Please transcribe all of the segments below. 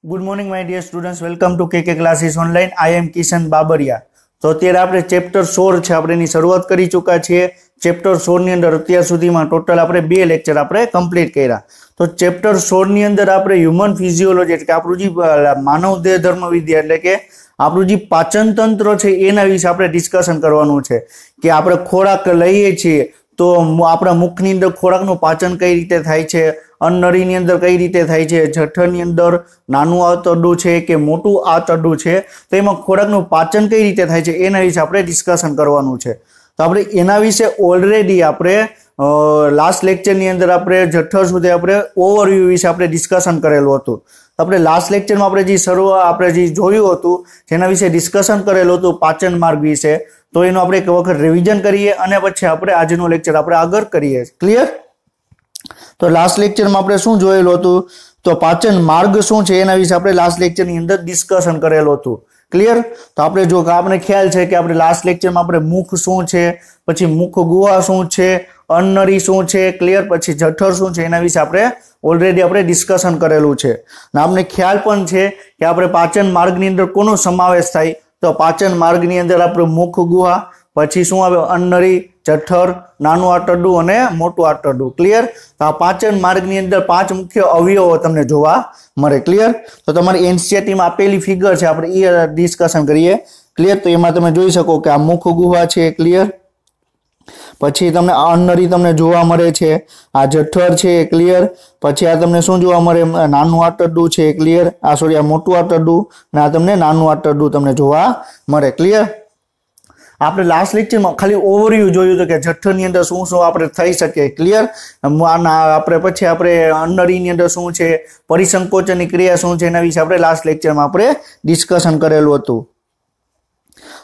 Good morning my dear students, welcome to K classes online. I am Kishan Babariya. तो अत्यारे आपणे chapter 16 छे आपणे एनी शरूआत करी चूक्या छीए। चेप्टर 16 ની અંદર અત્યાર સુધીમાં ટોટલ આપણે 2 લેક્ચર આપણે કમ્પ્લીટ કર્યા। તો ચેપ્ટર 16 ની અંદર આપણે હ્યુમન ફિઝિયોલોજી એટલે કે આપણું જે માનવ દેહ ધર્મ વિદ્યા એટલે કે આપણું જે પાચન તંત્ર છે એના વિશે આપણે ડિસ્કશન કરવાનું છે કે આપણે ખોરાક લઈએ છીએ તો આપણા મુખની અંદર ખોરાકનું પાચન કઈ રીતે થાય છે, અન્નળીની અંદર કઈ રીતે થાય છે, જઠરની અંદર નાનું આંતરડું છે કે મોટું આંતરડું છે તો એમાં ખોરાકનું પાચન કઈ રીતે થાય છે એના વિશે આપણે ડિસ્કશન કરવાનું છે। તો આપણે એના વિશે ઓલરેડી આપણે લાસ્ટ લેક્ચરની અંદર આપણે જઠર સુધી આપણે ઓવરવ્યૂ વિશે આપણે ડિસ્કશન કરેલું હતું। તો આપણે લાસ્ટ લેક્ચરમાં આપણે જે શરૂઆત આપણે જે જોયું હતું જેના વિશે ડિસ્કશન કરેલું હતું પાચન માર્ગ વિશે, તો એનું આપણે એક વખત રિવિઝન કરીએ અને પછી આપણે આજનો લેક્ચર આપણે આગળ કરીએ। ક્લિયર? તો લાસ્ટ લેક્ચરમાં આપણે શું જોયેલું હતું તો પાચન માર્ગ શું છે એના વિશે આપણે લાસ્ટ લેક્ચરની અંદર ડિસ્કશન કરેલું હતું। ક્લિયર? તો આપણે જો આપણે ખ્યાલ છે કે આપણે લાસ્ટ લેક્ચરમાં આપણે મુખ શું છે, પછી મુખ ગુહા શું છે, અન્નળી શું છે, ક્લિયર, પછી જઠર શું છે એના વિશે આપણે ઓલરેડી આપણે ડિસ્કશન કરેલું છે। અને આપણે ખ્યાલ પણ છે કે આપણે પાચન માર્ગની અંદર કોનો સમાવેશ થાય તો પાચન માર્ગની અંદર આપણે મુખ ગુહા, પછી શું આવે અન્નળી, જઠર, નાનું આંતરડું અને મોટું આંતરડું। ક્લિયર? તો આ પાચન માર્ગની અંદર 5 મુખ્ય અવયવો તમને જોવા મળે। ક્લિયર? તો તમારી એનસીઈઆરટીમાં આપેલી ફિગર છે આપણે એ ડિસ્કશન કરીએ। ક્લિયર? તો એમાં તમે જોઈ શકો કે આ મુખ ગુહા છે। ક્લિયર? પછી તમને અન્નળી તમને જોવા મળે છે, આ જઠર છે। ક્લિયર? પછી આ તમને શું જોવા મળે નાનું આંતરડું છે। ક્લિયર? આ સોરી આ મોટું આંતરડું અને આ તમને નાનું આંતરડું તમને જોવા મળે। ક્લિયર? આપણે લાસ્ટ લેક્ચરમાં ખાલી ઓવરવ્યૂ જોયું હતું કે જઠરની અંદર શું શું આપણે થઈ શકે। ક્લિયર? આપણે પછી આપણે અન્નળીની અંદર શું છે, પરિસંકોચનની ક્રિયા શું છે એના વિશે આપણે લાસ્ટ લેક્ચરમાં આપણે ડિસ્કશન કરેલું હતું।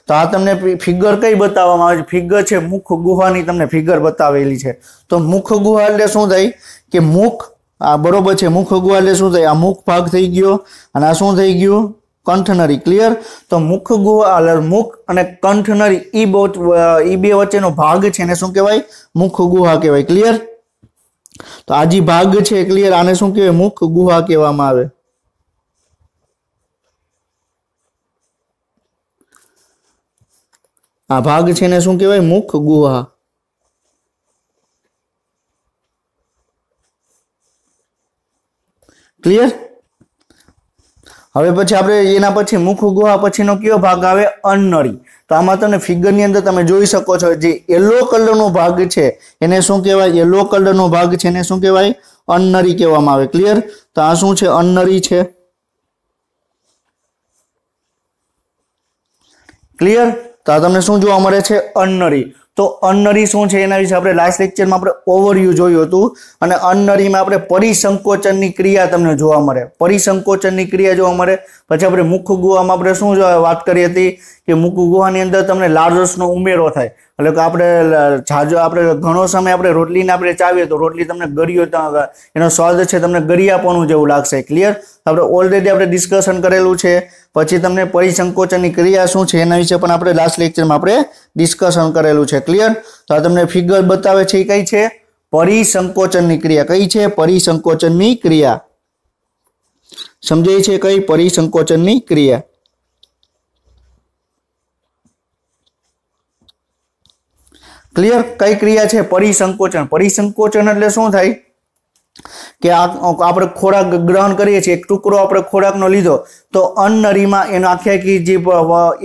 તો આ તમને ફિગર કઈ બતાવવામાં આવે છે? ફિગર છે મુખ ગુહાની તમને ફિગર બતાવેલી છે। તો મુખ ગુહા એટલે શું થાય કે મુખ આ બરોબર છે, મુખ ગુહા એટલે શું થાય આ મુખ ભાગ થઈ ગયો અને આ શું થઈ ગયું કંઠનળી। ક્લિયર? તો મુખ ગુહા મુખ અને કંઠનળી ઈ બે વચ્ચેનો ભાગ છે એને શું કહેવાય મુખ ગુહા કહેવાય। ક્લિયર? તો આ જે ભાગ છે ક્લિયર આને શું કહેવાય મુખ ગુહા કહેવામાં આવે। આ ભાગ છે ને શું કહેવાય મુખ ગુહા। ક્લિયર? હવે પછી આપણે એના પછી મુખ ગુહા પછીનો કયો ભાગ આવે અન્નળી। તો આમાં તમને ફિગરની અંદર તમે જોઈ શકો છો જે યલો કલરનો ભાગ છે એને શું કહેવાય યલો કલરનો ભાગ છે એને શું કહેવાય અન્નળી કહેવામાં આવે। ક્લિયર? તો આ શું છે અન્નળી છે। ક્લિયર? તો આ તમને શું જોવા મળે છે અન્નળી। તો અન્નળી શું છે એના વિશે આપણે લાસ્ટ લેક્ચરમાં આપણે ઓવરવ્યૂ જોયું હતું અને અન્નળીમાં આપણે પરિસંકોચનની ક્રિયા તમને જોવા મળે, પરિસંકોચનની ક્રિયા જોવા મળે। પછી આપણે મુખ ગુહામાં આપણે શું વાત કરી હતી કે મુખ ગુહાની અંદર તમને લાળ રસનો ઉમેરો થાય એટલે કે આપણે આપણે ઘણો સમય આપણે રોટલીને આપણે ચાવીએ તો રોટલી તમને ગળ્યો એનો સ્વાદ છે તમને ગળિયાપણું જેવું લાગશે। ક્લિયર? આપણે ઓલરેડી આપણે ડિસ્કશન કરેલું છે। પછી તમને પરિસંકોચનની ક્રિયા શું છે એના વિશે પણ આપણે લાસ્ટ લેક્ચરમાં આપણે ડિસ્કશન કરેલું છે। ક્લિયર? તો આ તમને ફિગર બતાવે છે એ કઈ છે પરિસંકોચનની ક્રિયા। કઈ છે પરિસંકોચનની ક્રિયા। સમજાય છે કઈ પરિસંકોચનની ક્રિયા? ક્લિયર? કઈ ક્રિયા છે પરિસંકોચન। પરિસંકોચન એટલે શું થાય કે આપણે ખોરાક ગ્રહણ કરીએ છીએ, એક ટુકડો આપણે ખોરાકનો લીધો તો અન્નળીમાં એનો આખી જે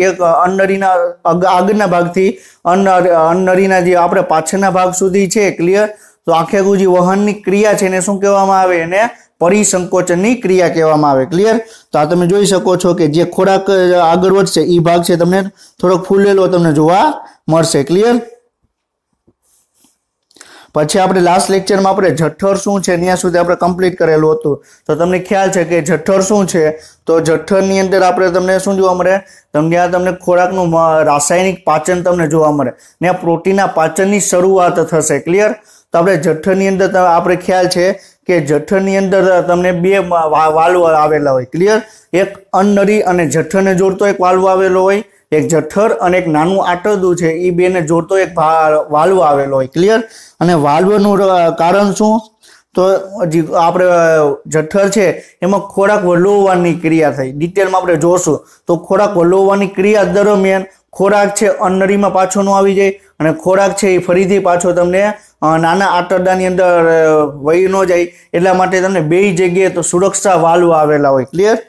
એક અન્નળીના આગળના ભાગથી અન્નળીના જે આપણે પાછળના ભાગ સુધી છે। ક્લિયર? તો આખે જે વહનની ક્રિયા છે એને શું કહેવામાં આવે એને પરિસંકોચનની ક્રિયા કહેવામાં આવે। ક્લિયર? તો આ તમે જોઈ શકો છો કે જે ખોરાક આગળ વધશે એ ભાગ છે તમને થોડોક ફૂલેલો તમને જોવા મળશે। ક્લિયર? પછી આપણે લાસ્ટ લેક્ચરમાં આપણે જઠર શું છે ત્યાં સુધી આપણે કમ્પ્લીટ કરેલું હતું। તો તમને ખ્યાલ છે કે જઠર શું છે તો જઠરની અંદર આપણે તમને શું જોવા મળે તમને ખોરાકનું રાસાયણિક પાચન તમને જોવા મળે ને પ્રોટીનના પાચનની શરૂઆત થશે। ક્લિયર? તો આપણે જઠરની અંદર આપણે ખ્યાલ છે કે જઠરની અંદર તમને 2 વાલ્વ આવેલા હોય। ક્લિયર? એક અન્નળી અને જઠરને જોડતો એક વાલ્વ આવેલો હોય, એક જઠર અને એક નાનું આંતરડું છે એ બેને જોડતો એક વાલ્વ આવેલો હોય। ક્લિયર? અને વાલ્વનું કારણ શું તો હજી આપણે જઠર છે એમાં ખોરાક વલોવવાની ક્રિયા થઈ, ડિટેલમાં આપણે જોશું. તો ખોરાક વલોવવાની ક્રિયા દરમિયાન ખોરાક છે અન્નનળીમાં પાછો ન આવી જાય અને ખોરાક છે એ ફરીથી પાછો તમને નાના આંતરડાની અંદર વહી ન જાય, એટલા માટે તમને બે જગ્યાએ તો સુરક્ષા વાલ્વ આવેલા હોય. ક્લિયર?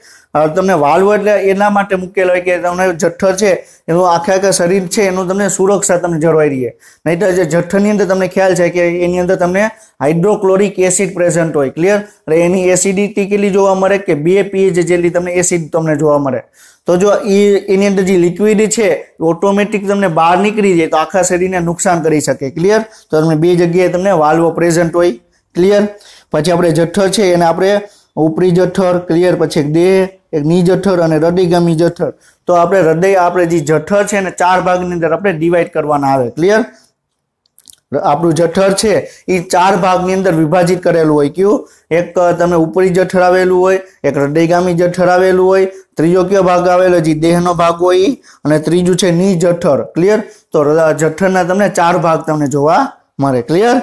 તમને વાલ્વ એટલે એના માટે મૂકેલા હોય કે તમને જઠ્ઠર છે એનું આખા શરીર છે એનું તમને સુરક્ષા તમને જળવાઈ રહે. નહીં તો જે જઠ્ઠરની અંદર તમને ખ્યાલ છે કે એની અંદર તમને હાઇડ્રોક્લોરિક એસિડ પ્રેઝન્ટ હોય. ક્લિયર? એટલે એની એસિડિટી કેટલી જોવા મળે કે 2 pH જેટલી તમને એસિડ તમને જોવા મળે. તો જો એની અંદર જે લિક્વિડ છે ઓટોમેટિક તમને બહાર નીકળી જાય તો આખા શરીરને નુકસાન કરી શકે. ક્લિયર? તો તમને બે જગ્યાએ તમને વાલ્વ પ્રેઝન્ટ હોય. ક્લિયર? પછી આપણે જઠ્ઠર છે એને આપણે ઉપરી જઠ્ઠર, ક્લિયર, પછી એક દેહ, એક ની જઠ્ઠર અને હૃદયગામી જઠ્ઠર. તો આપણે જે જઠ્ઠર છે એને 4 ભાગની અંદર આપણે ડિવાઈડ કરવાના આવે. ક્લિયર? આપણું જઠ્ઠર છે એ 4 ભાગની અંદર વિભાજિત કરેલું હોય. કયું? એક તમે ઉપરી જઠ્ઠર આવેલું હોય, એક હૃદયગામી જઠ્ઠર આવેલું હોય, ત્રીજો કયો ભાગ આવેલો જે દેહનો ભાગ હોય, અને ત્રીજું છે ની જઠ્ઠર. ક્લિયર? તો જઠ્ઠરના તમને 4 ભાગ તમને જોવા મળે. ક્લિયર?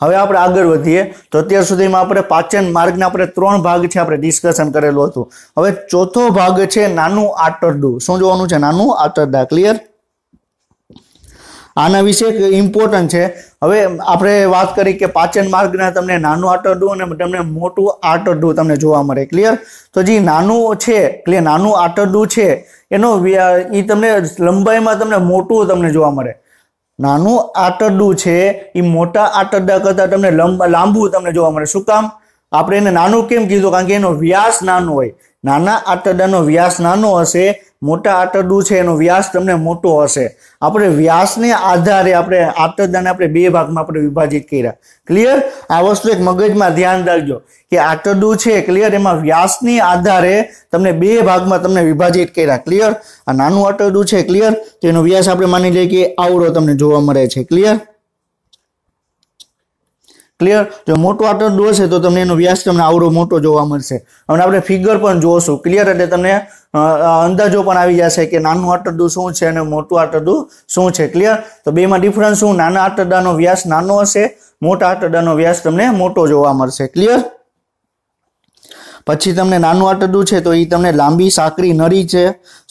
હવે આપણે આગળ વધીએ તો અત્યાર સુધીમાં આપણે પાચન માર્ગના આપણે 3 ભાગ છે આપણે ડિસ્કશન કરેલું હતું. હવે ચોથો ભાગ છે નાનું આંતરડું. શું જોવાનું છે? નાનું આંતરડા. ક્લિયર? આના વિશે ઇમ્પોર્ટન્ટ છે. હવે આપણે વાત કરી કે પાચન માર્ગના તમને નાનું આંતરડું અને તમને મોટું આંતરડું તમને જોવા મળે. ક્લિયર? તો જે નાનું છે, ક્લિયર, નાનું આંતરડું છે એનો એ તમને લંબાઈમાં તમને મોટું તમને જોવા મળે. નાનું આંતરડું છે એ મોટા આંતરડા કરતાં તમને લાંબુ તમને જોવા મળે. શું કામ? આપણે એને નાનું કેમ કીધું? કારણ કે એનો વ્યાસ નાનો હોય. નાના આંતરડાનો વ્યાસ નાનો હશે, મોટા આંતરડું છે એનો વ્યાસ તમને મોટો હશે. આપણે વ્યાસને આધારે આપણે આંતરડાને આપણે 2 ભાગમાં આપણે વિભાજિત કર્યા. ક્લિયર? આ વસ્તુ એક મગજમાં ધ્યાન રાખજો કે આંતરડું છે, ક્લિયર, એમાં વ્યાસની આધારે તમને 2 ભાગમાં તમને વિભાજિત કર્યા. ક્લિયર? આ નાનું આંતરડું છે, ક્લિયર, તો એનો વ્યાસ આપણે માની લઈએ કે આવડો તમને જોવા મળે છે. ક્લિયર? ક્લિયર? જો મોટું આંતરડું હશે તો તમને એનો વ્યાસ તમને આવડો મોટો જોવા મળશે. હવે આપણે ફિગર પણ જોશું. ક્લિયર? એટલે તમને અંદાજો પણ આવી જશે કે નાનું આંતરડું શું છે અને મોટું આંતરડું શું છે. ક્લિયર? તો બેમાં ડિફરન્સ શું? નાના આંતરડાનો વ્યાસ નાનો હશે, મોટા આંતરડાનો વ્યાસ તમને મોટો જોવા મળશે. ક્લિયર? પછી તમને નાનું આંતરડું છે તો એ તમને લાંબી સાંકડી નળી છે,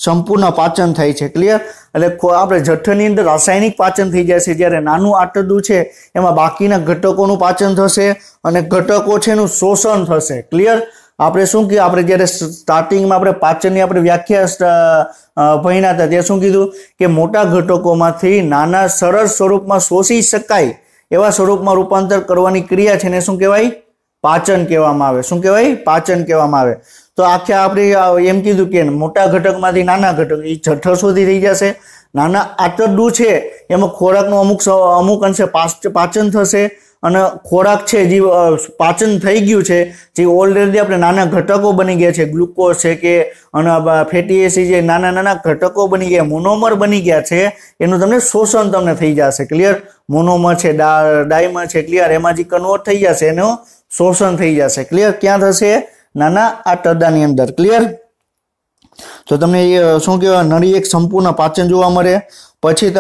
સંપૂર્ણ પાચન થાય છે. ક્લિયર? એટલે આપણે જઠ્ઠરની અંદર રાસાયણિક પાચન થઈ જાય છે, જ્યારે નાનું આંતરડું છે એમાં બાકીના ઘટકોનું પાચન થશે અને ઘટકો છે એનું શોષણ થશે. ક્લિયર? આપણે શું કીધું? આપણે જ્યારે સ્ટાર્ટિંગમાં આપણે પાચનની આપણે વ્યાખ્યા ભણ્યા હતા ત્યારે શું કીધું કે મોટા ઘટકોમાંથી નાના સરળ સ્વરૂપમાં શોષી શકાય એવા સ્વરૂપમાં રૂપાંતર કરવાની ક્રિયા છે ને શું કહેવાય? પાચન કહેવામાં આવે. શું કહેવાય? પાચન કહેવામાં આવે. તો આખા આપણે એમ કીધું કે મોટા ઘટકમાંથી નાના ઘટક એ જઠ્ઠર સુધી થઈ જશે. નાના આંતરડું છે એમાં ખોરાકનું અમુક અંશે પાચન થશે અને ખોરાક છે જે પાચન થઈ ગયું છે જે ઓલરેડી આપણે નાના ઘટકો બની ગયા છે, ગ્લુકોઝ છે કે અને ફેટી એસિડ જે નાના નાના ઘટકો બની ગયા, મોનોમર બની ગયા છે, એનું તમને શોષણ તમને થઈ જશે. ક્લિયર? મોનોમર છે, ડાયમર છે, ક્લિયર, એમાં જે કન્વર્ટ થઈ જશે એનું શોષણ થઈ જશે. ક્લિયર? ક્યાં થશે? નાના આંતરડાની અંદર. ક્લિયર? તો તમને શું કહેવાય? નળી એક સંપૂર્ણ પાચન જોવા મળે. પછી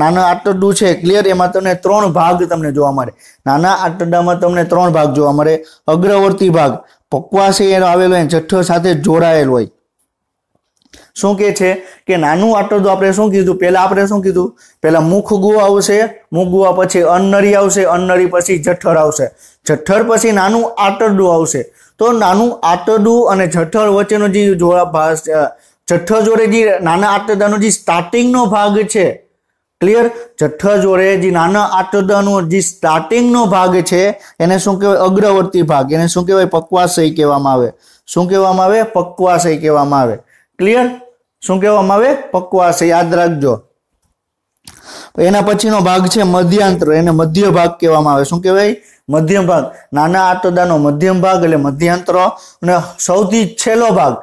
નાના આંતરડું છે, ક્લિયર, એમાં તમને 3 ભાગ તમને જોવા મળે. નાના આંતરડામાં તમને 3 ભાગ જોવા મળે. અગ્રવર્તી ભાગ પક્વાશય આવેલો જઠ્ઠર સાથે જોડાયેલ હોય. શું કે છે કે નાનું આંતરડું આપણે શું કીધું? આપણે શું કીધું? પહેલા મુખ ગુહા આવશે, મુખ ગુહા પછી અન્નનળી આવશે, અન્નનળી પછી જઠ્ઠર આવશે, જઠ્ઠર પછી નાનું આંતરડું આવશે. તો નાનું આંતરડું અને જઠ્ઠર વચ્ચેનો જે જઠ્ઠર જોડે જે નાના આંતરડાનો જે સ્ટાર્ટિંગનો ભાગ છે, ક્લિયર, જઠ્ઠર જોડે જે નાના આંતરડાનો જે સ્ટાર્ટિંગનો ભાગ છે એને શું કહેવાય? અગ્રવર્તી ભાગ. એને શું કહેવાય? પક્વાશય કહેવામાં આવે. શું કહેવામાં આવે? પક્વાશય કહેવામાં આવે. ક્લિયર? શું કહેવામાં આવે? પક્વાશય. યાદ રાખજો. એના પછીનો ભાગ છે મધ્યાંત્ર. એને મધ્ય ભાગ કહેવામાં આવે. શું કહેવાય? મધ્યમ ભાગ. નાના આંતરડાનો મધ્યમ ભાગ એટલે મધ્યાંત્ર. અને સૌથી છેલ્લો ભાગ,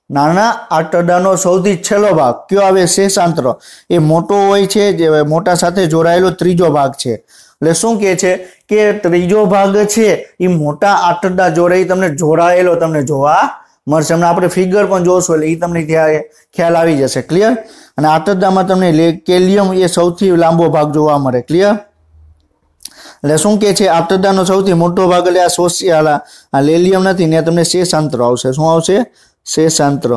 નાના આંતરડાનો સૌથી છેલ્લો ભાગ કયો આવે? શેષાંત્ર. એ મોટો હોય છે, જે મોટા સાથે જોડાયેલો ત્રીજો ભાગ છે. એટલે શું કહે છે કે ત્રીજો ભાગ છે એ મોટા આંતરડા જોડે તમને જોડાયેલો તમને જોવા મળશે. હમણાં આપણે ફિગર પણ જોશું એટલે એ તમને ખ્યાલ આવી જશે. ક્લિયર? અને આંતરડામાં તમને કેલિયમ એ સૌથી લાંબો ભાગ જોવા મળે. ક્લિયર? એટલે શું કે છે આંતરડાનો સૌથી મોટો ભાગ એટલે આ લેલિયમ નથી ને તમને શેષાંત્ર આવશે. શું આવશે? શેષાંત્ર.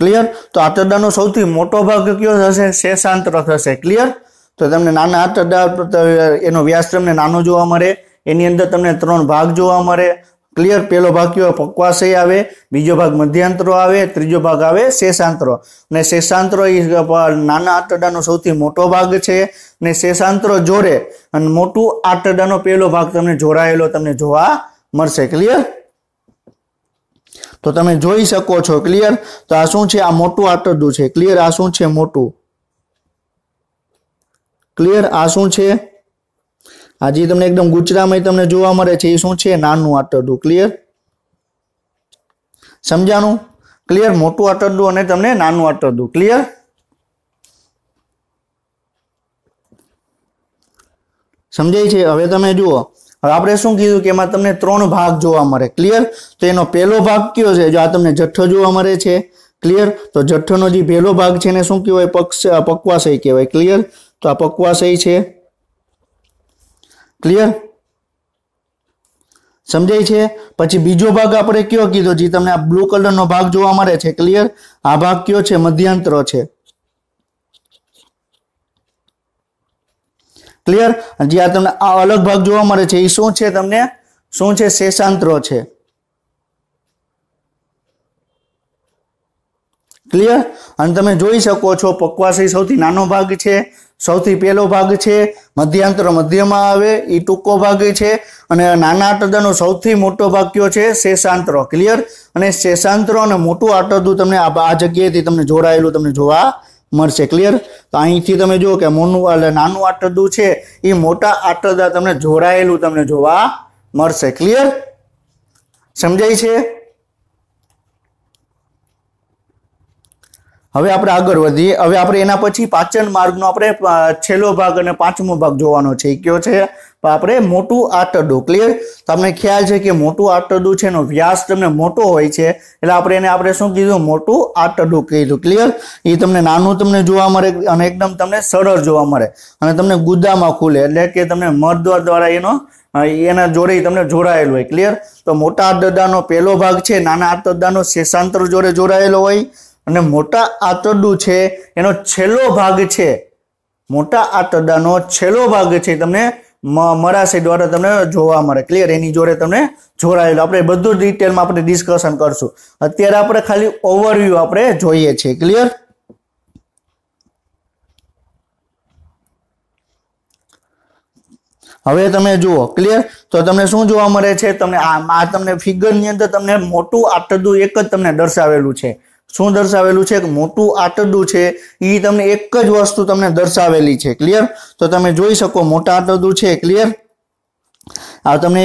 ક્લિયર? તો આંતરડાનો સૌથી મોટો ભાગ કયો થશે? શેષાંત્ર થશે. ક્લિયર? તો તમને નાના આંતરડા એનો વ્યાસ તમને નાનો જોવા મળે, એની અંદર તમને 3 ભાગ જોવા મળે. ક્લિયર? પહેલો ભાગ કયો? પક્વાશય આવે, બીજો ભાગ મધ્યાંતરો આવે, ત્રીજો ભાગ આવે શેષાંત્રો. અને શેષાંત્રો એ નાના આંતરડાનો સૌથી મોટો ભાગ છે. અને શેષાંત્રો જોડે અને મોટું આંતરડાનો પહેલો ભાગ તમને જોડાયેલો તમને જોવા મળશે. ક્લિયર? તો તમે જોઈ શકો છો. ક્લિયર? તો આ શું છે? આ મોટું આંતરડું છે. ક્લિયર? આ શું છે? મોટું. ક્લિયર? આ શું છે? આ જે તમને એકદમ ગુચરામાં તમને જોવા મળે છે એ શું છે? નાનું આંતરડું. ક્લિયર? સમજાણું? ક્લિયર? મોટું આંતરડું અને તમને નાનું આંતરડું. ક્લિયર? સમજાય છે? હવે તમે જુઓ, હવે આપણે શું કીધું કે એમાં તમને 3 ભાગ જોવા મળે. ક્લિયર? તો એનો પહેલો ભાગ કયો છે? જો આ તમને જઠ્ઠો જોવા મળે છે. ક્લિયર? તો જઠ્ઠોનો જે પહેલો ભાગ છે એને શું કહેવાય? પક્વાશય કહેવાય. ક્લિયર? તો આ પક્વાશય છે. ક્લિયર? સમજાય છે? પછી બીજો ભાગ આપણે કયો કીધો? જે તમને આ બ્લુ કલરનો ભાગ જોવા મળે છે. ક્લિયર? આ ભાગ કયો છે? મધ્યાંત્ર છે. ક્લિયર? જે આ તમને આ અલગ ભાગ જોવા મળે છે એ શું છે? તમને શું છે? શેષાંત્રો છે. ક્લિયર? અને તમે જોઈ શકો છો પક્વાશય સૌથી નાનો ભાગ છે, સૌથી પહેલો ભાગ છે, મધ્યાંત્ર મધ્યમાં આવે એ ટૂંકો ભાગ છે, અને નાના આંતરડાનો સૌથી મોટો ભાગ કયો છે? શેષાંત્રો. ક્લિયર? અને શેષાંત્રો અને મોટું આંતરડું તમને આ જગ્યાએથી તમને જોડાયેલું તમને જોવા મળશે. ક્લિયર? તો અહીંથી તમે જુઓ કે નાનું આંતરડું છે એ મોટા આંતરડા તમને જોડાયેલું તમને જોવા મળશે. ક્લિયર? સમજાય છે? હવે આપણે આગળ વધીએ. હવે આપણે એના પછી પાચન માર્ગનો આપણે છેલ્લો ભાગ અને 5મો ભાગ જોવાનો છે. એ કયો છે? આપણે મોટું આંતરડું. ક્લિયર? તમને ખ્યાલ છે કે મોટું આંતરડું છે એનો વ્યાસ તમને મોટો હોય છે એટલે આપણે શું કીધું? મોટું આંતરડું કીધું. ક્લિયર? એ તમને નાનું તમને જોવા મળે અને એકદમ તમને સરળ જોવા મળે અને તમને ગુદામાં ખુલે એટલે કે તમને મળદ્વાર દ્વારા એના જોડે તમને જોડાયેલું હોય. ક્લિયર? તો મોટા આંતરડાનો પહેલો ભાગ છે નાના આંતરડાનો શેષાંત્ર જોડે જોડાયેલો હોય, અને મોટા આંતરડું છે એનો છેલ્લો ભાગ છે, મોટા આંતરડાનો છેલ્લો ભાગ છે તમને મળાશય દ્વારા તમને જોવા મળે. ક્લિયર? એની જોડે તમને જોડાયેલું. આપણે બધું ડિટેલમાં આપણે ડિસ્કશન કરશું. અત્યારે આપણે ખાલી ઓવરવ્યૂ આપણે જોઈએ છે. ક્લિયર? હવે તમે જુઓ. ક્લિયર? તો તમને શું જોવા મળે છે? તમને આ તમને ફિગરની અંદર તમને મોટું આંતરડું એક જ તમને દર્શાવેલું છે. શું દર્શાવેલું છે? મોટું આંતરડું છે એ તમને એક જ વસ્તુ તમને દર્શાવેલી છે. ક્લિયર? તો તમે જોઈ શકો મોટા આંતરડું છે. ક્લિયર? આ તમને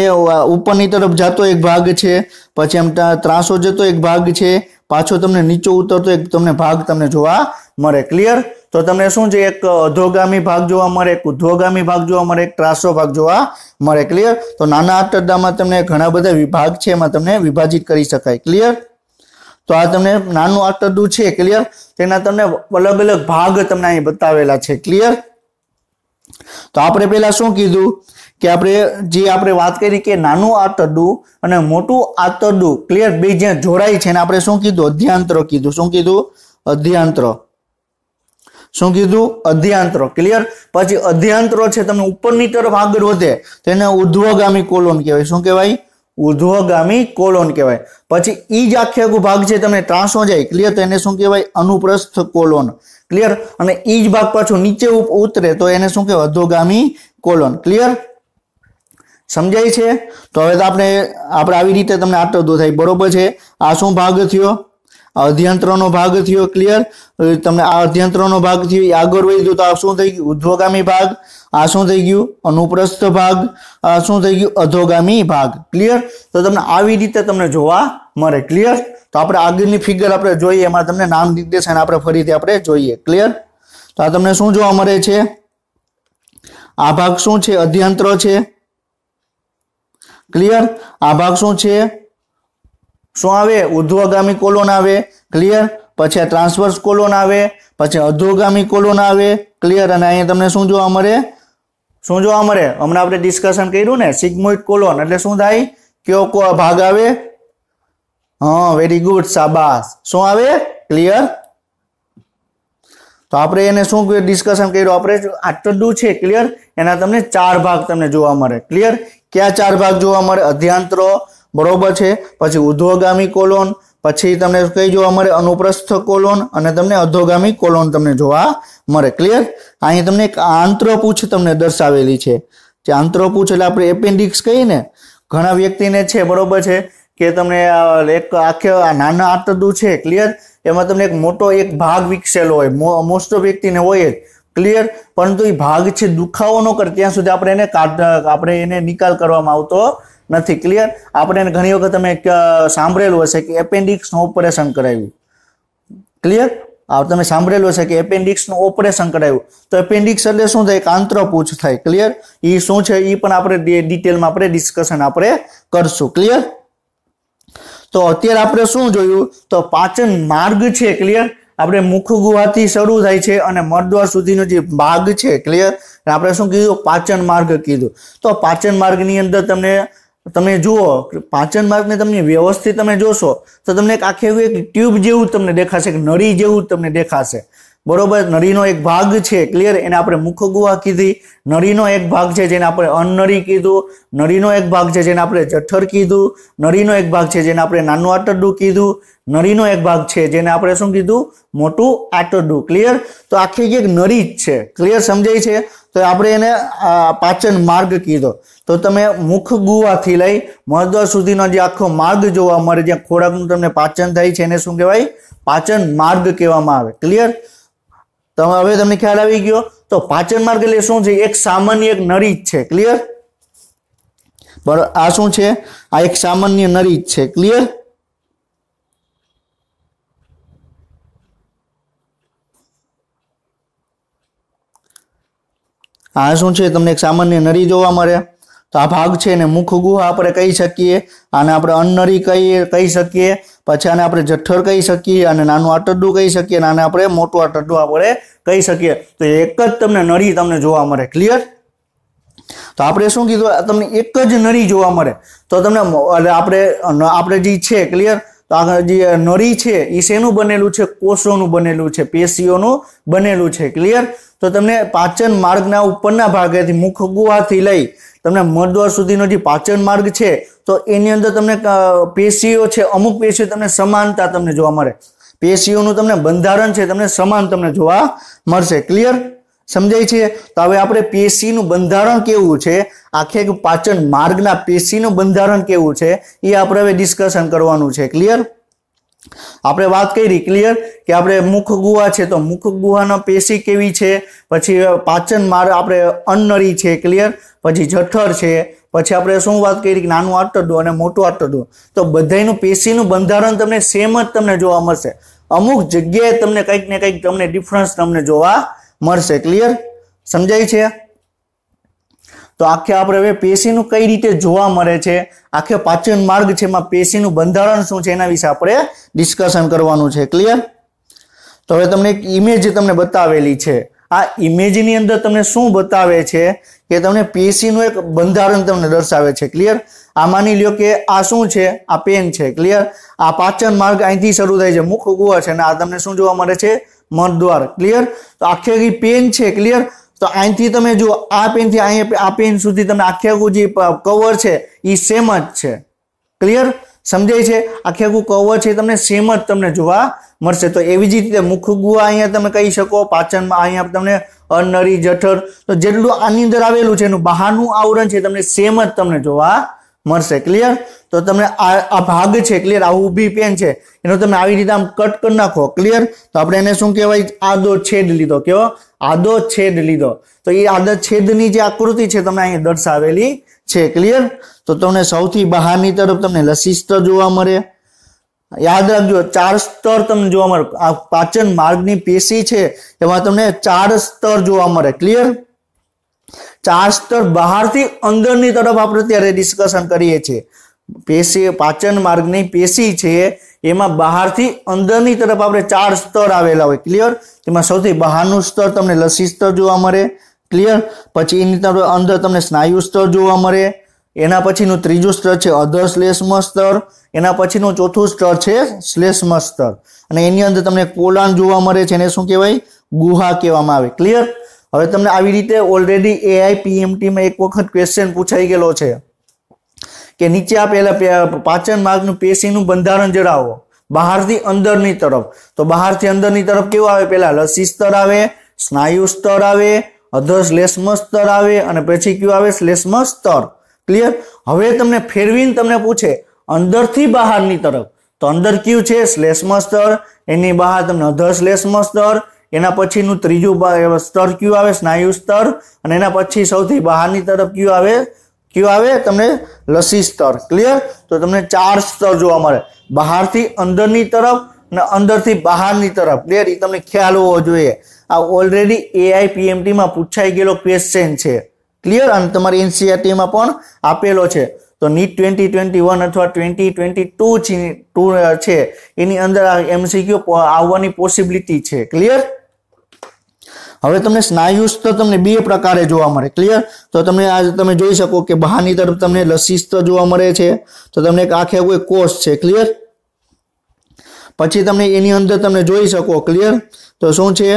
ઉપરની તરફ જતો એક ભાગ છે, પછી એમ ત્રાસો જતો એક ભાગ છે, પાછો તમને નીચે ઉતરતો એક તમને ભાગ તમને જોવા મળે. ક્લિયર? તો તમને શું છે? એક અધોગામી ભાગ જોવા મળે, એક ઉર્ધ્વગામી ભાગ જોવા મળે, એક ત્રાસો ભાગ જોવા મળે. ક્લિયર? તો નાના આંતરડામાં તમને ઘણા બધા વિભાગ છે, એમાં તમને વિભાજિત કરી શકાય. ક્લિયર? તો આ તમને નાનું આંતરડું છે. ક્લિયર? તેના તમને અલગ અલગ ભાગ તમને અહીં બતાવેલા છે. ક્લિયર? તો આપણે પહેલા શું કીધું કે આપણે વાત કરી કે નાનું આંતરડું અને મોટું આંતરડું ક્લિયર બે જ્યાં જોડાય છે ને આપણે શું કીધું? અધ્યાંતરો કીધું. શું કીધું? અધ્યાંતરો. શું કીધું? અધ્યાંતરો. ક્લિયર? પછી અધ્યાંતરો છે તમને ઉપરની તરફ આગળ વધે તેને ઉર્ધ્વગામી કોલોન કહેવાય. શું કહેવાય? ઉર્ધ્વગામી કોલોન કહેવાય. પછી ઈ જ આખો ભાગ છે તમને ત્રાસો જાય. ક્લિયર? તો એને શું કહેવાય? અનુપ્રસ્થ કોલોન. ક્લિયર? અને ઈ જ ભાગ પાછો નીચે ઉતરે તો એને શું કહેવાય? અધોગામી કોલોન. ક્લિયર? સમજાય છે? તો હવે તો આપણે આવી રીતે તમને આંતરડું થાય. બરોબર છે? આ શું ભાગ થયો? અધ્યંત્રનો ભાગ થયો. ક્લિયર? તમને આ અધ્યંત્રનો ભાગ થયો આગળ વધ્યું તો આ શું થઈ ગયું? ઉર્ધ્વગામી ભાગ. આ શું થઈ ગયું? અનુપ્રસ્થ ભાગ. આ શું થઈ ગયું? અધોગામી ભાગ. ક્લિયર? તો તમને આવી રીતે તમને જોવા મળે. ક્લિયર? તો આપણે આગળની ફિગર આપણે જોઈએ એમાં તમને નામ નિર્દેશન આપણે ફરીથી આપણે જોઈએ. ક્લિયર? તો આ તમને શું જોવા મળે છે? આ ભાગ શું છે? અધ્યંત્ર છે. ક્લિયર? આ ભાગ શું છે? શું આવે? ઉર્ધ્વગામી કોલોન આવે, ક્લિયર। પછી આ ટ્રાન્સવર્સ કોલોન આવે, પછી અધોગામી કોલોન આવે, ક્લિયર। અને અહીંયા તમને શું જોવા મળે? શું જોવા મળે? હમણાં આપણે ડિસ્કશન કર્યું ને, સિગ્મોઇડ કોલોન એટલે શું થાય? કયો ભાગ આવે? હા, વેરી ગુડ, શાબાશ। શું આવે? ક્લિયર। તો આપણે એને શું ડિસ્કશન કર્યું? આપણે આંતરડું છે, ક્લિયર, એના તમને 4 ભાગ તમને જોવા મળે, ક્લિયર। ક્યાં 4 ભાગ જોવા મળે? અધ્યાંત્રો, બરોબર છે, પછી ઉર્ધ્વગામી કોલોન, પછી તમને કઈ જોવા મળે? અનુપ્રસ્થ કોલોન, અને તમને અધોગામી કોલોન તમને જોવા મળે, ક્લિયર। અહીં તમને એક આંતરપૂછ તમને દર્શાવેલી છે, જે આંતરપૂછ એટલે આપણે એપેન્ડિક્સ કહીએ ને, ઘણા વ્યક્તિને છે, બરોબર છે, કે તમને એક આખે નાના આંતરડું છે, ક્લિયર, એમાં તમને એક મોટો એક ભાગ વિકસેલો હોય, મોસ્ટ ઓફ વ્યક્તિને હોય જ, ક્લિયર, પરંતુ એ ભાગ છે દુખાવો ન કરે ત્યાં સુધી આપણે એને નિકાલ કરવામાં આવતો નથી, ક્લિયર। આપણે ઘણી વખત તમે સાંભળેલું હશે કે એપેન્ડિક્સનું ઓપરેશન કરાવ્યું, ક્લિયર। તમે સાંભળેલું હશે કે એપેન્ડિક્સનું ઓપરેશન કરાવ્યું, તો એપેન્ડિક્સ એટલે શું થાય? એક આંતરપૂછ થાય, ક્લિયર। એ શું છે એ પણ આપણે ડિટેલમાં આપણે ડિસ્કશન આપણે કરશું, ક્લિયર। તો અત્યારે આપણે શું જોયું? તો પાચન માર્ગ છે, ક્લિયર, આપણે મુખ ગુહાથી શરૂ થાય છે અને મળદ્વાર સુધીનો જે ભાગ છે, ક્લિયર, આપણે શું કીધું? પાચન માર્ગ કીધું। તો પાચન માર્ગની અંદર તમે જુઓ, પાચન માર્ગને તમે વ્યવસ્થિત તમે જોશો તો તમને એક આખે એક ટ્યુબ જેવું તમને દેખાશે, કે નળી જેવું તમને દેખાશે, બરોબર। નળીનો એક ભાગ છે, ક્લિયર, એને આપણે મુખ ગુહા કીધી, નળીનો એક ભાગ છે જેને આપણે અન્નળી કીધું, નળીનો એક ભાગ છે જેને આપણે જઠર કીધું, નળીનો એક ભાગ છે જેને આપણે નાનું આંતરડું કીધું, નળીનો એક ભાગ છે જેને આપણે શું કીધું? મોટું આંતરડું, ક્લિયર। તો આખી એક નળી જ છે, ક્લિયર, સમજાય છે? તો આપણે એને પાચન માર્ગ કીધો। તો તમે મુખ ગુહાથી લઈ મળદ્વાર સુધીનો જે આખો માર્ગ જોવા મળે, જ્યાં ખોરાકનું તમને પાચન થાય છે, એને શું કહેવાય? પાચન માર્ગ કહેવામાં આવે, ક્લિયર। હવે તમને ખ્યાલ આવી ગયો? તો પાચન માર્ગ એટલે શું છે? એક સામાન્ય એક નળી જ છે, ક્લિયર, બરાબર। આ શું છે? આ એક સામાન્ય નળી જ છે, ક્લિયર। આ શું છે? તમને એક સામાન્ય નળી જોવા મળે। તો આ ભાગ છે ને મુખ ગુહા આપણે કહી શકીએ, આને આપણે અન્નળી કહી શકીએ, પછી આને આપણે જઠર કહી શકીએ, અને નાનું આંતરડું કહી શકીએ, અને આને આપણે મોટું આંતરડું આપણે કહી શકીએ। તો એક જ તમને નળી તમને જોવા મળે, ક્લિયર। તો આપણે શું કીધું? તમને એક જ નળી જોવા મળે, તો તમને આપણે જે છે, ક્લિયર, તો આ જે નળી છે એ શેનું બનેલું છે? કોષોનું બનેલું છે, પેશીઓનું બનેલું છે, ક્લિયર। તો તમને પાચન માર્ગના ઉપરના ભાગેથી મુખ ગુહાથી લઈ તમને મળદ્વાર સુધીનો જે પાચન માર્ગ છે, તો એની અંદર તમને પેશીઓ છે, અમુક પેશીઓ તમને સમાનતા તમને જોવા મળે, પેશીઓનું તમને બંધારણ છે તમને સમાન તમને જોવા મળશે, ક્લિયર, સમજાય છે? તો હવે આપણે પેશીનું બંધારણ કેવું છે, આખે પાચન માર્ગના પેશીનું બંધારણ કેવું છે, એ આપણે હવે ડિસ્કશન કરવાનું છે, ક્લિયર। આપણે વાત કરી, ક્લિયર, કે આપણે મુખ ગુહા છે, તો મુખ ગુહાનો પેશી કેવી છે, પછી પાચન માર્ગ આપણે અન્નળી છે, ક્લિયર, પછી જઠર છે, પછી આપણે શું વાત કરી? નાનું આંતરડું અને મોટું આંતરડું। તો બધાયનું પેશીનું બંધારણ તમને સેમ જ તમને જોવા મળશે, અમુક જગ્યાએ તમને કંઈક ને કંઈક તમને ડિફરન્સ તમને જોવા મળશે, ક્લિયર, સમજાય છે? તો આખે આપણે હવે પેશીનું કઈ રીતે જોવા મળે છે, આખે પાચન માર્ગ છે એમાં પેશીનું બંધારણ શું છે એના વિશે આપણે ડિસ્કશન કરવાનું છે, ક્લિયર। તો હવે તમને એક ઇમેજ તમને બતાવેલી છે, આ ઇમેજની અંદર તમને શું બતાવે છે કે તમને પેશીનું એક બંધારણ તમને દર્શાવે છે, ક્લિયર। આ માની લ્યો કે આ શું છે? આ પેન છે, ક્લિયર। આ પાચન માર્ગ અહીંથી શરૂ થાય છે, મુખ ગુહા છે, અને આ તમને શું જોવા મળે છે? મળદ્વાર, ક્લિયર। તો આખી પેન છે, ક્લિયર। તો અહીંથી તમે જુઓ, આ પેનથી આ પેન સુધી તમને આખે આખું જે કવર છે એ સેમ જ છે, ક્લિયર, સમજાય છે? આખે આખું કવર છે તમને સેમ જ તમને જોવા મળશે। તો એવી જ રીતે મુખ ગુહા અહીંયા તમે કહી શકો, પાચનમાં અહીંયા તમને અન્નળી, જઠર, તો જેટલું આની અંદર આવેલું છે એનું બહારનું આવરણ છે તમને સેમ જ તમને જોવા મળશે, ક્લિયર। તો તમને આ ભાગ છે, ક્લિયર, આ ઊભી પેન છે એનો તમે આવી રીતે આમ કટ કરી નાખો, ક્લિયર। તો આપણે એને શું કહેવાય? આદો છેદ લીધો, કેવો? આદો છેદ લીધો। તો એ આદો છેદની જે આકૃતિ છે તમને અહીંયા દર્શાવેલી છે, ક્લિયર। તો તમને સૌથી બહારની તરફ તમને લસિસ્ત્ર જોવા મળે, યાદ રાખજો 4 સ્તર તમને જોવા મળે, આ પાચન માર્ગની પેશી છે એમાં તમને 4 સ્તર જોવા મળે, ક્લિયર। 4 સ્તર બહારથી અંદરની તરફ આપણે અત્યારે ડિસ્કશન કરીએ છીએ, પેશી પાચન માર્ગની પેશી છે એમાં બહારથી અંદરની તરફ આપણે 4 સ્તર આવેલા હોય. ક્લિયર? તેમાં સૌથી બહારનું સ્તર તમને લસી સ્તર જોવા મળે. ક્લિયર? પછી એની તરફ અંદર તમને સ્નાયુ સ્તર જોવા મળે. એના પછીનું ત્રીજું સ્તર છે અધશ્લેષ્મ સ્તર. એના પછીનું ચોથું સ્તર છે શ્લેષ્મ સ્તર. અને એની અંદર તમને પોલાણ જોવા મળે છે, એને શું કહેવાય? ગુહા કહેવામાં આવે. ક્લિયર? હવે તમને આવી રીતે ઓલરેડી AIPMT માં એક વખત ક્વેશ્ચન પૂછાઈ ગયેલો છે કે નીચે આપેલા પાચન માર્ગનું પેશીનું બંધારણ જણાવો બહારથી અંદરની તરફ. તો બહારથી અંદરની તરફ કેવું આવે? પહેલા લસી સ્તર આવે, સ્નાયુ સ્તર આવે, અધશ્લેષ્મ સ્તર આવે અને પછી કયું આવે? શ્લેષ્મ સ્તર. ક્લિયર? હવે તમને ફેરવીને તમને પૂછે અંદરથી બહારની તરફ, તો અંદર કયું છે? શ્લેષ્મ સ્તર. એની બહાર તમને અધશ્લેષ્મ સ્તર. એના પછીનું ત્રીજું સ્તર કયું આવે? સ્નાયુ સ્તર. અને એના પછી સૌથી બહારની તરફ કયું આવે? તમને લસી સ્તર. ક્લિયર? તો તમને 4 સ્તર જોવા મળે, બહારથી અંદરની તરફ અને અંદરથી બહારની તરફ. ક્લિયર? એ તમને ખ્યાલ હોવો જોઈએ. આ ઓલરેડી AIPMT માં પૂછાઈ ગયેલો ક્વેશ્ચન છે. ક્લિયર? અને તમારી NCERT માં પણ આપેલો છે. તો નીટ 2021 અથવા 2022 છે એની અંદર આ MCQ આવવાની પોસિબિલિટી છે. ક્લિયર? હવે તમને સ્નાયુ સ્તર તમને 2 પ્રકારે જોવા મળે. ક્લિયર? તો તમને આજે તમે જોઈ શકો કે બહારની તરફ તમને લસી સ્તર જોવા મળે છે. તો તમને એક આખે કોઈ કોષ છે. ક્લિયર? પછી તમને એની અંદર તમે જોઈ શકો. ક્લિયર? તો શું છે?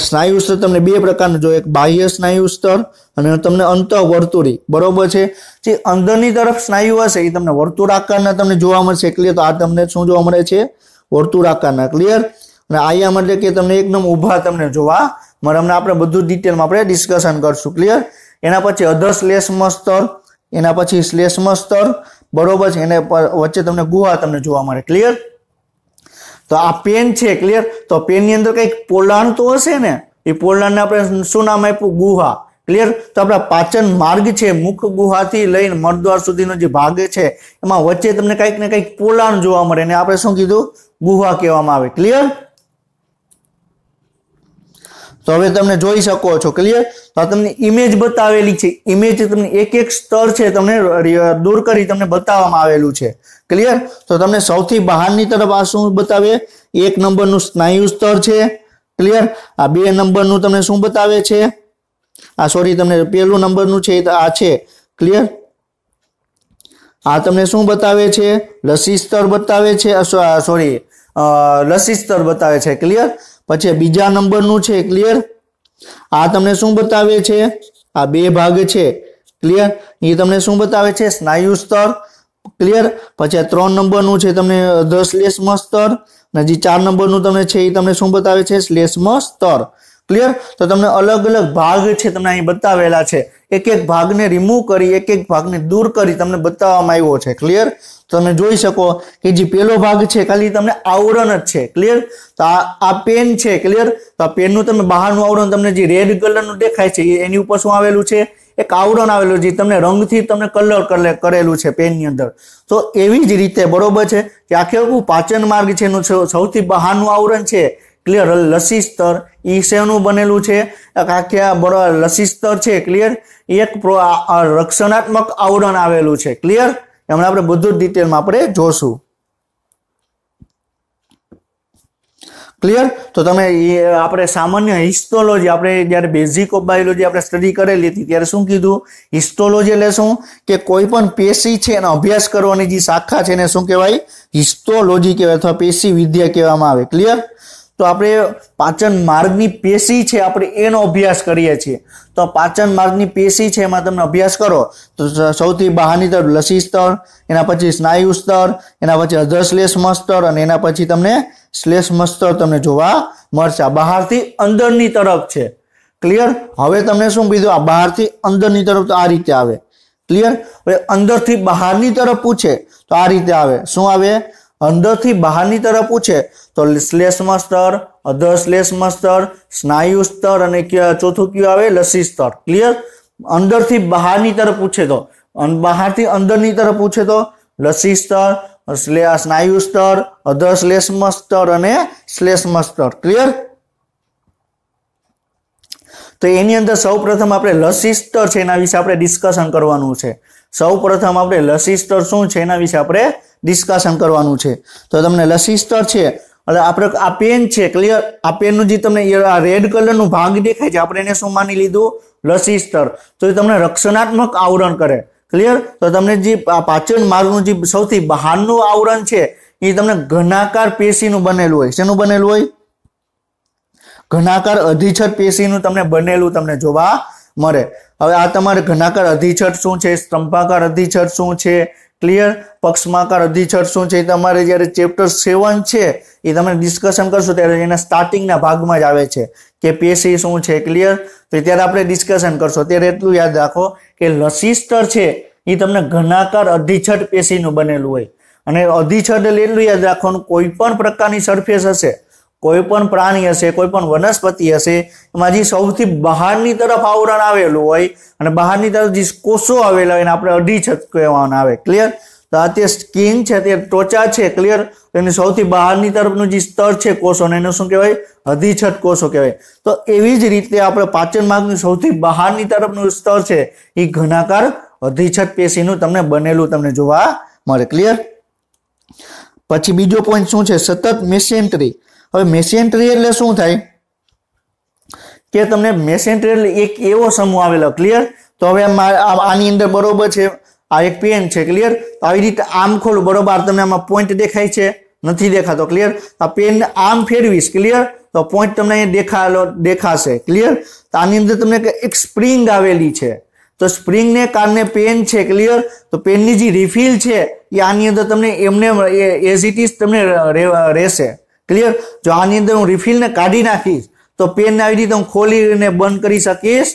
સ્નાયુ સ્તર તમને 2 પ્રકારનું જો, એક બાહ્ય સ્નાયુ સ્તર અને તમને અંતઃવર્તુળી. બરોબર છે? જે અંદરની તરફ સ્નાયુ હશે એ તમને વર્તુળાકારના તમને જોવા મળશે. ક્લિયર? તો આ તમને શું જોવા મળે છે? વર્તુળાકારના. ક્લિયર? અને આયા એટલે કે તમને એકદમ ઊભા તમને જોવા મળે. હમણાં આપણે બધું ડિટેલમાં આપણે ડિસ્કશન કરશું. ક્લિયર? એના પછી અધશ્લેષ્મ સ્તર, એના પછી શ્લેષ્મ સ્તર. બરોબર છે? એને વચ્ચે તમને ગુહા તમને જોવા મળે. ક્લિયર? તો આ પેન છે. ક્લિયર? તો પેનની અંદર કંઈક પોલાણ તો હશે ને, એ પોલાણને આપણે શું નામ આપ્યું? ગુહા. ક્લિયર? તો આપણા પાચન માર્ગ છે, મુખ ગુહાથી લઈને મળદ્વાર સુધીનો જે ભાગ છે એમાં વચ્ચે તમને કંઈક ને કંઈક પોલાણ જોવા મળે, ને આપણે શું કીધું? ગુહા કહેવામાં આવે. ક્લિયર? તો હવે તમે જોઈ શકો છો. ક્લિયર? તો આ તમને ઇમેજ બતાવેલી છે. ઇમેજ તમને એક સ્તર છે તમને દૂર કરી તમને બતાવવામાં આવેલું છે. ક્લિયર? તો તમને સૌથી બહારની તરફ આ શું બતાવે? 1 નંબરનું સ્નાયુ સ્તર છે. ક્લિયર? આ 2 નંબરનું તમને શું બતાવે છે? આ સોરી તમને પહેલું નંબરનું છે આ છે. ક્લિયર? આ તમને શું બતાવે છે? લસી સ્તર બતાવે છે. સોરી લસી સ્તર બતાવે છે. ક્લિયર? પછી બીજા નંબરનું છે. ક્લિયર? આ તમને શું બતાવે છે? આ 2 ભાગ છે. ક્લિયર? એ તમને શું બતાવે છે? સ્નાયુ સ્તર. ક્લિયર? પછી આ 3 નંબરનું છે તમને અધશ્લેષ્મ સ્તર. અને જે 4 નંબરનું તમને છે એ તમને શું બતાવે છે? શ્લેષ્મ સ્તર. ક્લિયર? તો તમને અલગ અલગ ભાગ છે તમને અહીં બતાવેલા છે. એક ભાગને રિમૂવ કરી, એક ભાગને દૂર કરી તમને બતાવવામાં આવ્યો છે. ક્લિયર? તમે જોઈ શકો કે જે પહેલો ભાગ છે ખાલી તમને આવરણ જ છે. ક્લિયર? તો આ પેન છે. ક્લિયર? તો આ પેનનું તમે બહારનું આવરણ તમને જે રેડ કલરનું દેખાય છે એની ઉપર શું આવેલું છે? એક આવરણ આવેલું, જે તમને રંગથી તમને કલર કરેલું છે પેનની અંદર. તો એવી જ રીતે બરોબર છે કે આખું પાચન માર્ગ છે એનું સૌથી બહારનું આવરણ છે. ક્લિયર? લસી સ્તર ઈ શેનું બનેલું છે? આખા લસી સ્તર છે. ક્લિયર? એક રક્ષણાત્મક આવરણ આવેલું છે. ક્લિયર? હમણાં આપણે બધું ડિટેલમાં આપણે જોશું. ક્લિયર? તો તમે આપણે સામાન્ય હિસ્ટોલોજી, આપણે જ્યારે બેઝિક ઓફ બાયોલોજી આપણે સ્ટડી કરેલી હતી ત્યારે શું કીધું? હિસ્ટોલોજી એટલે શું? કે કોઈ પણ પેશી છે એનો અભ્યાસ કરવાની જે શાખા છે એને શું કહેવાય? હિસ્ટોલોજી કહેવાય અથવા પેશી વિદ્યા કહેવામાં આવે. ક્લિયર? તો આપણે પાચન માર્ગની પેશી છે આપણે એનો અભ્યાસ કરીએ છીએ. તો પાચન માર્ગની પેશી છે એમાં તમે અભ્યાસ કરો તો સૌથી બહારની તરફ લસી સ્તર, એના પછી સ્નાયુ સ્તર, એના પછી અધશ્લેષ્મ સ્તર અને એના પછી તમને શ્લેષ્મ સ્તર તમને જોવા મળશે. બહારથી અંદરની તરફ છે. ક્લિયર? હવે તમને શું કીધું? આ બહારથી અંદરની તરફ તો આ રીતે આવે. ક્લિયર? હવે અંદરથી બહારની તરફ પૂછે તો આ રીતે આવે. શું આવે? અંદરથી બહારની તરફ પૂછે તો શ્લેષ્મ સ્તર, અધશ્લેષ્મ સ્તર, સ્નાયુ સ્તર અને ચોથું કયું આવે? લસી સ્તર. ક્લિયર? અંદરથી બહારની તરફ પૂછે તો, બહારથી અંદરની તરફ પૂછે તો લસી સ્તર, સ્નાયુ સ્તર, અધશ્લેષ્મ સ્તર અને શ્લેષ્મ સ્તર. ક્લિયર? તો એની અંદર સૌપ્રથમ આપણે લસી સ્તર છે એના વિશે આપણે ડિસ્કશન કરવાનું છે. સૌપ્રથમ આપણે લસી સ્તર શું છે એના વિશે આપણે ડિસ્કશન કરવાનું છે। તો તમને લસી સ્તર છે એટલે આપણે આ પેન છે ક્લિયર, આ પેનનું જે તમને રેડ કલરનું ભાગ દેખાય છે આપણે એને શું માની લીધું લસી સ્તર। તો એ તમને રક્ષણાત્મક આવરણ કરે ક્લિયર। તો તમને જે પાચન માર્ગનું જે સૌથી બહારનું આવરણ છે એ તમને ઘનાકાર પેશીનું બનેલું હોય। શેનું બનેલું હોય? ઘનાકાર અધિચ્છદ પેશીનું તમને બનેલું તમને જોવા મળે। હવે આ તમારે ઘનાકાર અધિચ્છદ શું છે, સ્તંભાકાર અધિચ્છદ શું છે, ક્લિયર, પક્ષમાકાર અધિચ્છદ શું છે, તમારે જ્યારે ચેપ્ટર 7 છે એ તમે ડિસ્કશન કરશો ત્યારે એના સ્ટાર્ટિંગના ભાગમાં જ આવે છે કે પેશી શું છે, ક્લિયર। તો ત્યારે આપણે ડિસ્કશન કરશો। ત્યારે એટલું યાદ રાખો કે લસી સ્તર છે એ તમને ઘનાકાર અધિચ્છદ પેશીનું બનેલું હોય। અને અધિચ્છદ એટલું યાદ રાખવાનું, કોઈ પણ પ્રકારની સરફેસ હશે, કોઈ પણ પ્રાણી હશે, કોઈ પણ વનસ્પતિ હશે, એમાં જે સૌથી બહારની તરફ આવરણ આવેલું હોય અને બહારની તરફ જે કોષો આવેલા હોય એને આપણે અધિચ્છદ કહેવામાં આવે, ક્લિયર। તો આ તે સ્કિન છે, તે ત્વચા છે, ક્લિયર, એની સૌથી બહારની તરફનું જે સ્તર છે કોષોને એનું શું કહેવાય? અધિચ્છદ કોષો કહેવાય। તો એવી જ રીતે આપણે પાચન માર્ગની સૌથી બહારની તરફનું સ્તર છે એ ઘનાકાર અધિચ્છદ પેશીનું તમને બનેલું તમને જોવા મળે, ક્લિયર। પછી બીજો પોઈન્ટ શું છે? સતત મેસેન્ટ્રી। હવે મેસેન્ટ્રી એટલે શું થાય કે તમને મેસેન્ટ્રી એટલે એક એવો સમૂહ આવેલો, ક્લિયર। તો હવે આની અંદર બરોબર છે આ એક પેન છે, ક્લિયર। તો આવી રીતે આમ ખોલું, બરોબર, તમને આમાં પોઈન્ટ દેખાય છે? નથી દેખાતો, ક્લિયર। આ પેન આમ ફેરવીશ, ક્લિયર, તો પોઈન્ટ તમને અહીંયા દેખાશે, ક્લિયર। તો આની અંદર તમને એક સ્પ્રિંગ આવેલી છે, તો સ્પ્રિંગને કારણે પેન છે, ક્લિયર। તો પેનની જે રિફિલ છે એ આની અંદર તમને એમને એઝ ઇટ ઇઝ તમને રહેશે, ક્લિયર। જો આની અંદર હું રિફિલને કાઢી નાખીશ તો પેનને આવી રીતે હું ખોલીને બંધ કરી શકીશ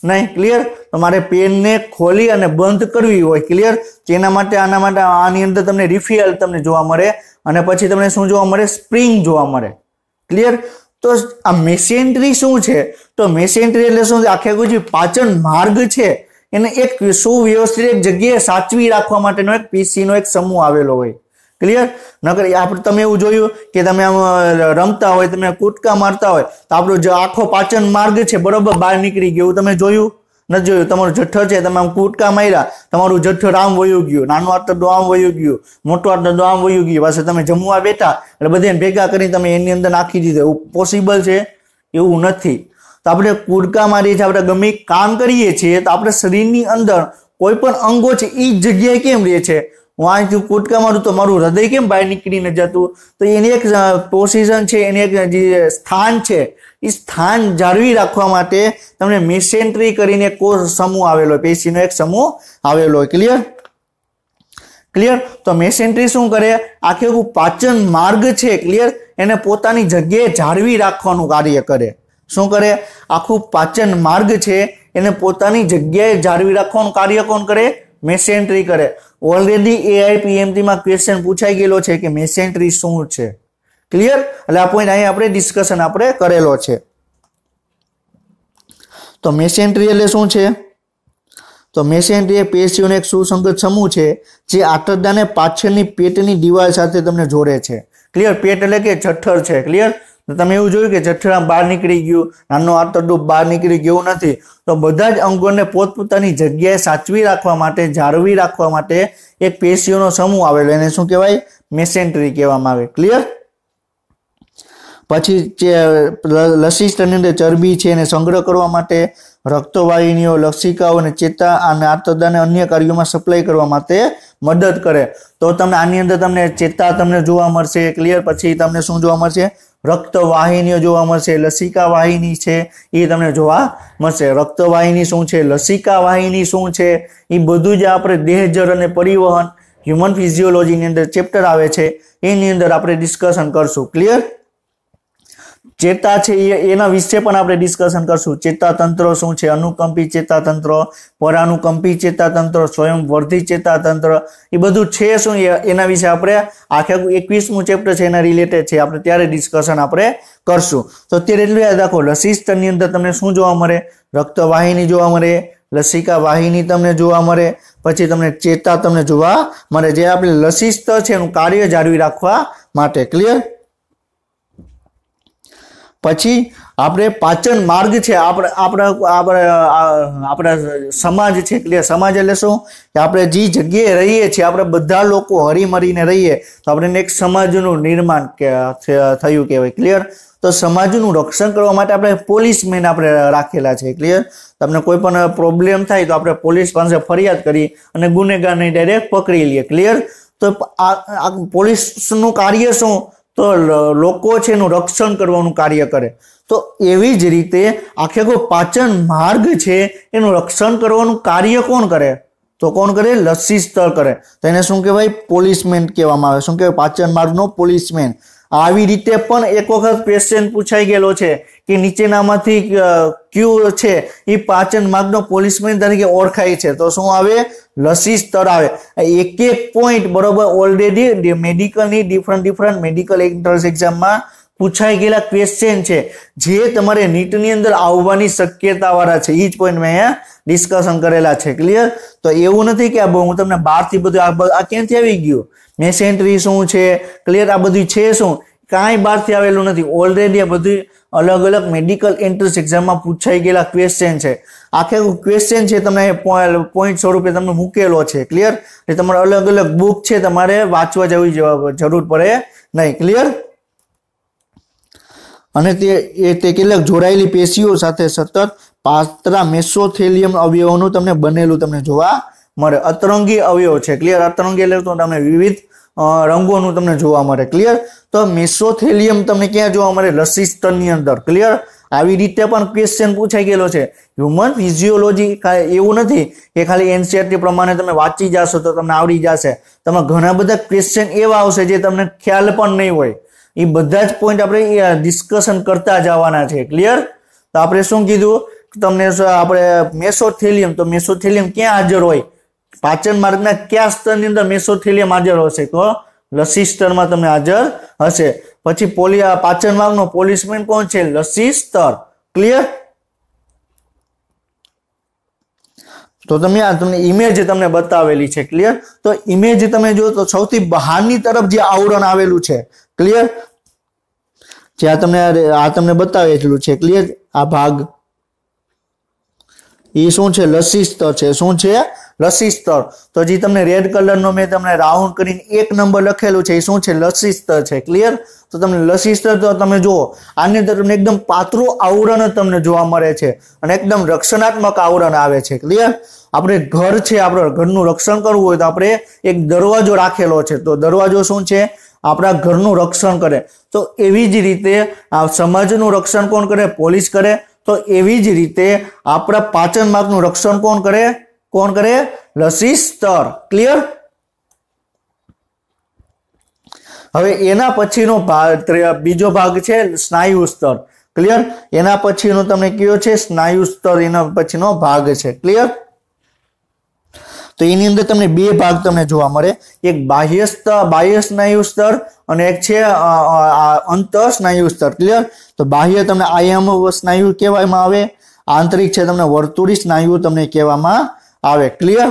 નહીં, ક્લિયર। તમારે પેનને ખોલી અને બંધ કરવી હોય, ક્લિયર, તેના માટે આના માટે આની અંદર તમને રિફિલ તમને જોવા મળે અને પછી તમને શું જોવા મળે? સ્પ્રિંગ જોવા મળે, ક્લિયર। તો આ મેસેન્ટ્રી શું છે? તો મેસેન્ટ્રી એટલે શું? આખે આખું જે પાચન માર્ગ છે એને એક સુવ્યવસ્થિત એક જગ્યાએ સાચવી રાખવા માટેનો એક પેશીનો એક સમૂહ આવેલો હોય, ક્લિયર। નકર આપણે તમે એવું જોયું કે તમે આમ રમતા હોય, તમે કૂદકા મારતા હોય તો આપણો જે આખો પાચન માર્ગ છે બરોબર બહાર નીકળી ગયો, તમે જોયું? નથી જોયું? તમારું જઠ્ઠર છે, તમે આમ કૂદકા માર્યા, તમારું જઠ્ઠર આમ વયું ગયું, નાનું આંતરડું આમ વયું ગયું, મોટું આંતરડું આમ વયું ગયું, પાછું તમે જમવા બેઠા એટલે બધાને ભેગા કરીને તમે એની અંદર નાખી દીધું, એવું પોસિબલ છે? એવું નથી। તો આપણે કૂદકા મારીએ છીએ, આપણે ગમે કામ કરીએ છીએ તો આપણે શરીરની અંદર કોઈ પણ અંગો છે એ જગ્યાએ કેમ રહે છે? હું અહીંથી કૂદકા મારું તો મારું હૃદય કેમ બહાર નીકળીને જતું? તો એની એક પોઝિશન છે, એની એક જે સ્થાન છે એ સ્થાન જાળવી રાખવા માટે તમને મેસેન્ટ્રી કરીને એક સમૂહ આવેલો હોય, પેશીનો એક સમૂહ આવેલો હોય, ક્લિયર, ક્લિયર। તો મેસેન્ટ્રી શું કરે? આખે આખું પાચન માર્ગ છે, ક્લિયર, એને પોતાની જગ્યાએ જાળવી રાખવાનું કાર્ય કરે। શું કરે? આખું પાચન માર્ગ છે એને પોતાની જગ્યાએ જાળવી રાખવાનું કાર્ય કોણ કરે? મેસેન્ટ્રી કરે। ઓલરેડી AIPMT માં ક્વેશ્ચન પૂછાઈ ગયેલો છે કે મેસેન્ટ્રી શું છે, ક્લિયર। એટલે આ પોઈન્ટ અહીં આપણે ડિસ્કશન આપણે કરેલો છે। તો મેસેન્ટ્રી એટલે શું છે? તો મેસેન્ટ્રી એ પેશીઓનો એક સુસંગત સમૂહ છે જે આંતરડાને પાછળની પેટની દિવાલ સાથે તમને જોડે છે, ક્લિયર। પેટ એટલે કે જઠ્ઠર છે, ક્લિયર। તમે એવું જોયું કે જઠ્ઠર બહાર નીકળી ગયું, નાનું આંતરડું બહાર નીકળી ગયું નથી। તો બધા જ અંગોને પોતપોતાની જગ્યાએ સાચવી રાખવા માટે, જાળવી રાખવા માટે એક પેશીઓનો સમૂહ આવેલો, એને શું કહેવાય? મેસેન્ટ્રી કહેવામાં આવે, ક્લિયર। પછી લસી સ્તરની અંદર ચરબી છે એને સંગ્રહ કરવા માટે રક્તવાહિનીઓ, લસિકાઓ અને ચેતા અને આંતરડાને અન્ય કાર્યોમાં સપ્લાય કરવા માટે મદદ કરે। તો તમને આની અંદર તમને ચેતા તમને જોવા મળશે, ક્લિયર। પછી તમને શું જોવા મળશે? રક્તવાહિનીઓ જોવા મળશે, લસિકા વાહિની છે એ તમને જોવા મળશે। રક્તવાહિની શું છે, લસિકા વાહિની શું છે, એ બધું જ આપણે દેહજર અને પરિવહન હ્યુમન ફિઝિયોલોજીની અંદર ચેપ્ટર આવે છે એની અંદર આપણે ડિસ્કશન કરશું, ક્લિયર। ચેતા છે એના વિશે પણ આપણે ડિસ્કશન કરશું। ચેતાતંત્ર શું છે, અનુકંપી ચેતાતંત્ર, પરાનુકંપી ચેતાતંત્ર, સ્વયંવર્ધી ચેતાતંત્ર, એ બધું છે શું એના વિશે આપણે આખે 21મું ચેપ્ટર છે એના રિલેટેડ છે, આપણે ત્યારે ડિસ્કશન આપણે કરશું। તો અત્યારે એટલું યાદ રાખો, લસી સ્તરની અંદર તમને શું જોવા મળે? રક્તવાહિની જોવા મળે, લસિકા વાહિની તમને જોવા મળે, પછી તમને ચેતા તમને જોવા મળે, જે આપણે લસી સ્તર છે એનું કાર્ય જાળવી રાખવા માટે, ક્લિયર। પછી આપણે પાચન માર્ગ છે આપણા સમાજ છે ક્લિયર સમાજ એટલે શું કે આપણે જે જગ્યાએ રહીએ છીએ આપણે બધા લોકો હળીમળીને રહીએ તો આપણે એક સમાજનું નિર્માણ થયું કહેવાય ક્લિયર તો સમાજનું રક્ષણ કરવા માટે આપણે પોલીસમેન આપણે રાખેલા છે ક્લિયર તમને કોઈ પણ પ્રોબ્લેમ થાય તો આપણે પોલીસ પાસે ફરિયાદ કરી અને ગુનેગારને ડાયરેક્ટ પકડી લઈએ ક્લિયર તો આ પોલીસનું કાર્ય શું તો લોકો છે એનું રક્ષણ કરવાનું કાર્ય કરે તો એવી જ રીતે આખો પાચન માર્ગ છે એનું રક્ષણ કરવાનું કાર્ય કોણ કરે તો કોણ કરે લસ્સી સ્તર કરે તો એને શું કહેવાય પોલીસમેન કહેવામાં આવે શું કહેવાય પાચન માર્ગનો પોલીસમેન આવી રીતે પણ એક વખત ક્વેશ્ચન પૂછાઈ ગયેલો છે કે નીચેનામાંથી ક્યુ છે એ પાચન માર્ગનો પોલીસમેન તરીકે ઓળખાય છે તો શું આવે લસ્સી સ્તર આવે એક પોઈન્ટ બરોબર ઓલરેડી મેડિકલની ડિફરન્ટ મેડિકલ એન્ટ્રન્સ એક્ઝામમાં પૂછાઈ ગયેલા ક્વેશ્ચન છે જે તમારે નીટની અંદર આવવાની શક્યતા વાળા છે એ જ પોઈન્ટ મેં અહીંયા ડિસ્કશન કરેલા છે ક્લિયર તો એવું નથી કે હું તમને બહારથી બધું આ ક્યાંથી આવી ગયું મેસેન્ટ્રી શું છે ક્લિયર આ બધું છે શું કાંઈ બહારથી આવેલું નથી ઓલરેડી આ બધું અલગ અલગ મેડિકલ એન્ટ્રન્સ એક્ઝામમાં પૂછાઈ ગયેલા ક્વેશ્ચન છે આખે ક્વેશ્ચન છે તમને પોઈન્ટ સ્વરૂપે તમને મૂકેલો છે ક્લિયર એટલે તમારે અલગ અલગ બુક છે તમારે વાંચવા જવી જરૂર પડે નહીં ક્લિયર અને તે કેટલાક જોડાયેલી પેશીઓ સાથે સતત પાતળા મેસોથેલિયમ અવયવોનું તમને બનેલું તમને જોવા મળે અતરંગી અવયવ છે ક્લિયર અતરંગી એટલે તો તમને વિવિધ રંગોનું તમને જોવા મળે ક્લિયર તો મેસોથેલિયમ તમને ક્યાં જોવા મળે લસ્સી સ્તરની અંદર ક્લિયર આવી રીતે પણ ક્વેશ્ચન પૂછાઈ ગયેલો છે હ્યુમન ફિઝિયોલોજી એવું નથી કે ખાલી એનસીઆરટી પ્રમાણે તમે વાંચી જશો તો તમને આવડી જશે તમે ઘણા બધા ક્વેશ્ચન એવા આવશે જે તમને ખ્યાલ પણ નહીં હોય એ બધા જ પોઈન્ટ આપણે ડિસ્કશન કરતા જવાના છે ક્લિયર તો આપણે શું કીધું તમને આપણે મેસોથેલિયમ તો મેસોથેલિયમ ક્યાં હાજર હોય પાચન માર્ગના કયા સ્તરની અંદર મેસોથેલિયમ હાજર હશે તો લસ્સી સ્તરમાં તમને હાજર હશે પછી પાચન માર્ગનો પોલીસમેન કોણ છે લસ્સી સ્તર ક્લિયર તો તમે તમને ઇમેજ તમને બતાવેલી છે ક્લિયર તો ઇમેજ તમે જો તો સૌથી બહારની તરફ જે આવરણ આવેલું છે ક્લિયર જે આ તમને બતાવેલું છે ક્લિયર આ ભાગ એ શું છે લસ્સી સ્તર છે શું છે લસ્સી સ્તર તો જે તમને રેડ કલરનો મેં તમને રાઉન્ડ કરીને 1 નંબર લખેલું છે એ શું છે લસ્સી સ્તર છે ક્લિયર તો તમને લસ્સી સ્તર તો તમે જુઓ આની અંદર તમને એકદમ પાતળું આવરણ તમને જોવા મળે છે અને એકદમ રક્ષણાત્મક આવરણ આવે છે ક્લિયર આપણે ઘર છે આપણે ઘરનું રક્ષણ કરવું હોય તો આપણે એક દરવાજો રાખેલો છે તો દરવાજો શું છે આપણા ઘરનું રક્ષણ કરે તો એવી જ રીતે આ સમાજનું રક્ષણ કોણ કરે પોલીસ કરે તો એવી જ રીતે આપણા પાચન માર્ગનું રક્ષણ કોણ કરે લસ્સી સ્તર ક્લિયર હવે એના પછીનો બીજો ભાગ છે સ્નાયુ સ્તર ક્લિયર એના પછીનો તમને કયો છે સ્નાયુ સ્તર એના પછીનો ભાગ છે ક્લિયર તો એની અંદર તમને બે ભાગ તમને જોવા મળે એક બાહ્ય સ્નાયુ સ્તર અને એક છે અંત સ્નાયુ સ્તર ક્લિયર તો બાહ્ય તમને આયામ સ્નાયુ કહેવામાં આવે આંતરિક છે તમને વર્તુળી સ્નાયુ તમને કહેવામાં આવે ક્લિયર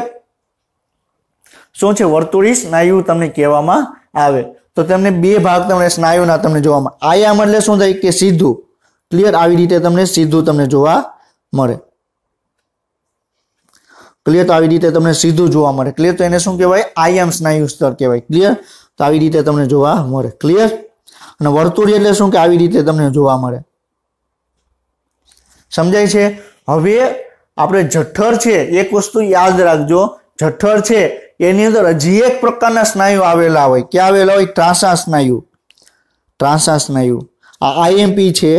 શું છે વર્તુળી સ્નાયુ તમને કહેવામાં આવે તો તમને બે ભાગ તમને સ્નાયુના તમને જોવામાં આયામ એટલે શું થાય કે સીધું ક્લિયર આવી રીતે તમને સીધું તમને જોવા મળે ક્લિયર તો આવી રીતે તમને સીધું જોવા મળે ક્લિયર તો એને શું કહેવાય આયામ સ્નાયુ સ્તર કહેવાય ક્લિયર તો આવી રીતે તમને જોવા મળે ક્લિયર અને વર્તુળી એટલે શું કે આવી રીતે તમને જોવા મળે સમજાય છે હવે આપણે જઠર છે એક વસ્તુ યાદ રાખજો જઠર છે એની અંદર હજી એક પ્રકારના સ્નાયુ આવેલા હોય ક્યાં આવેલા હોય ત્રાંસા સ્નાયુ આ આઈએમપી છે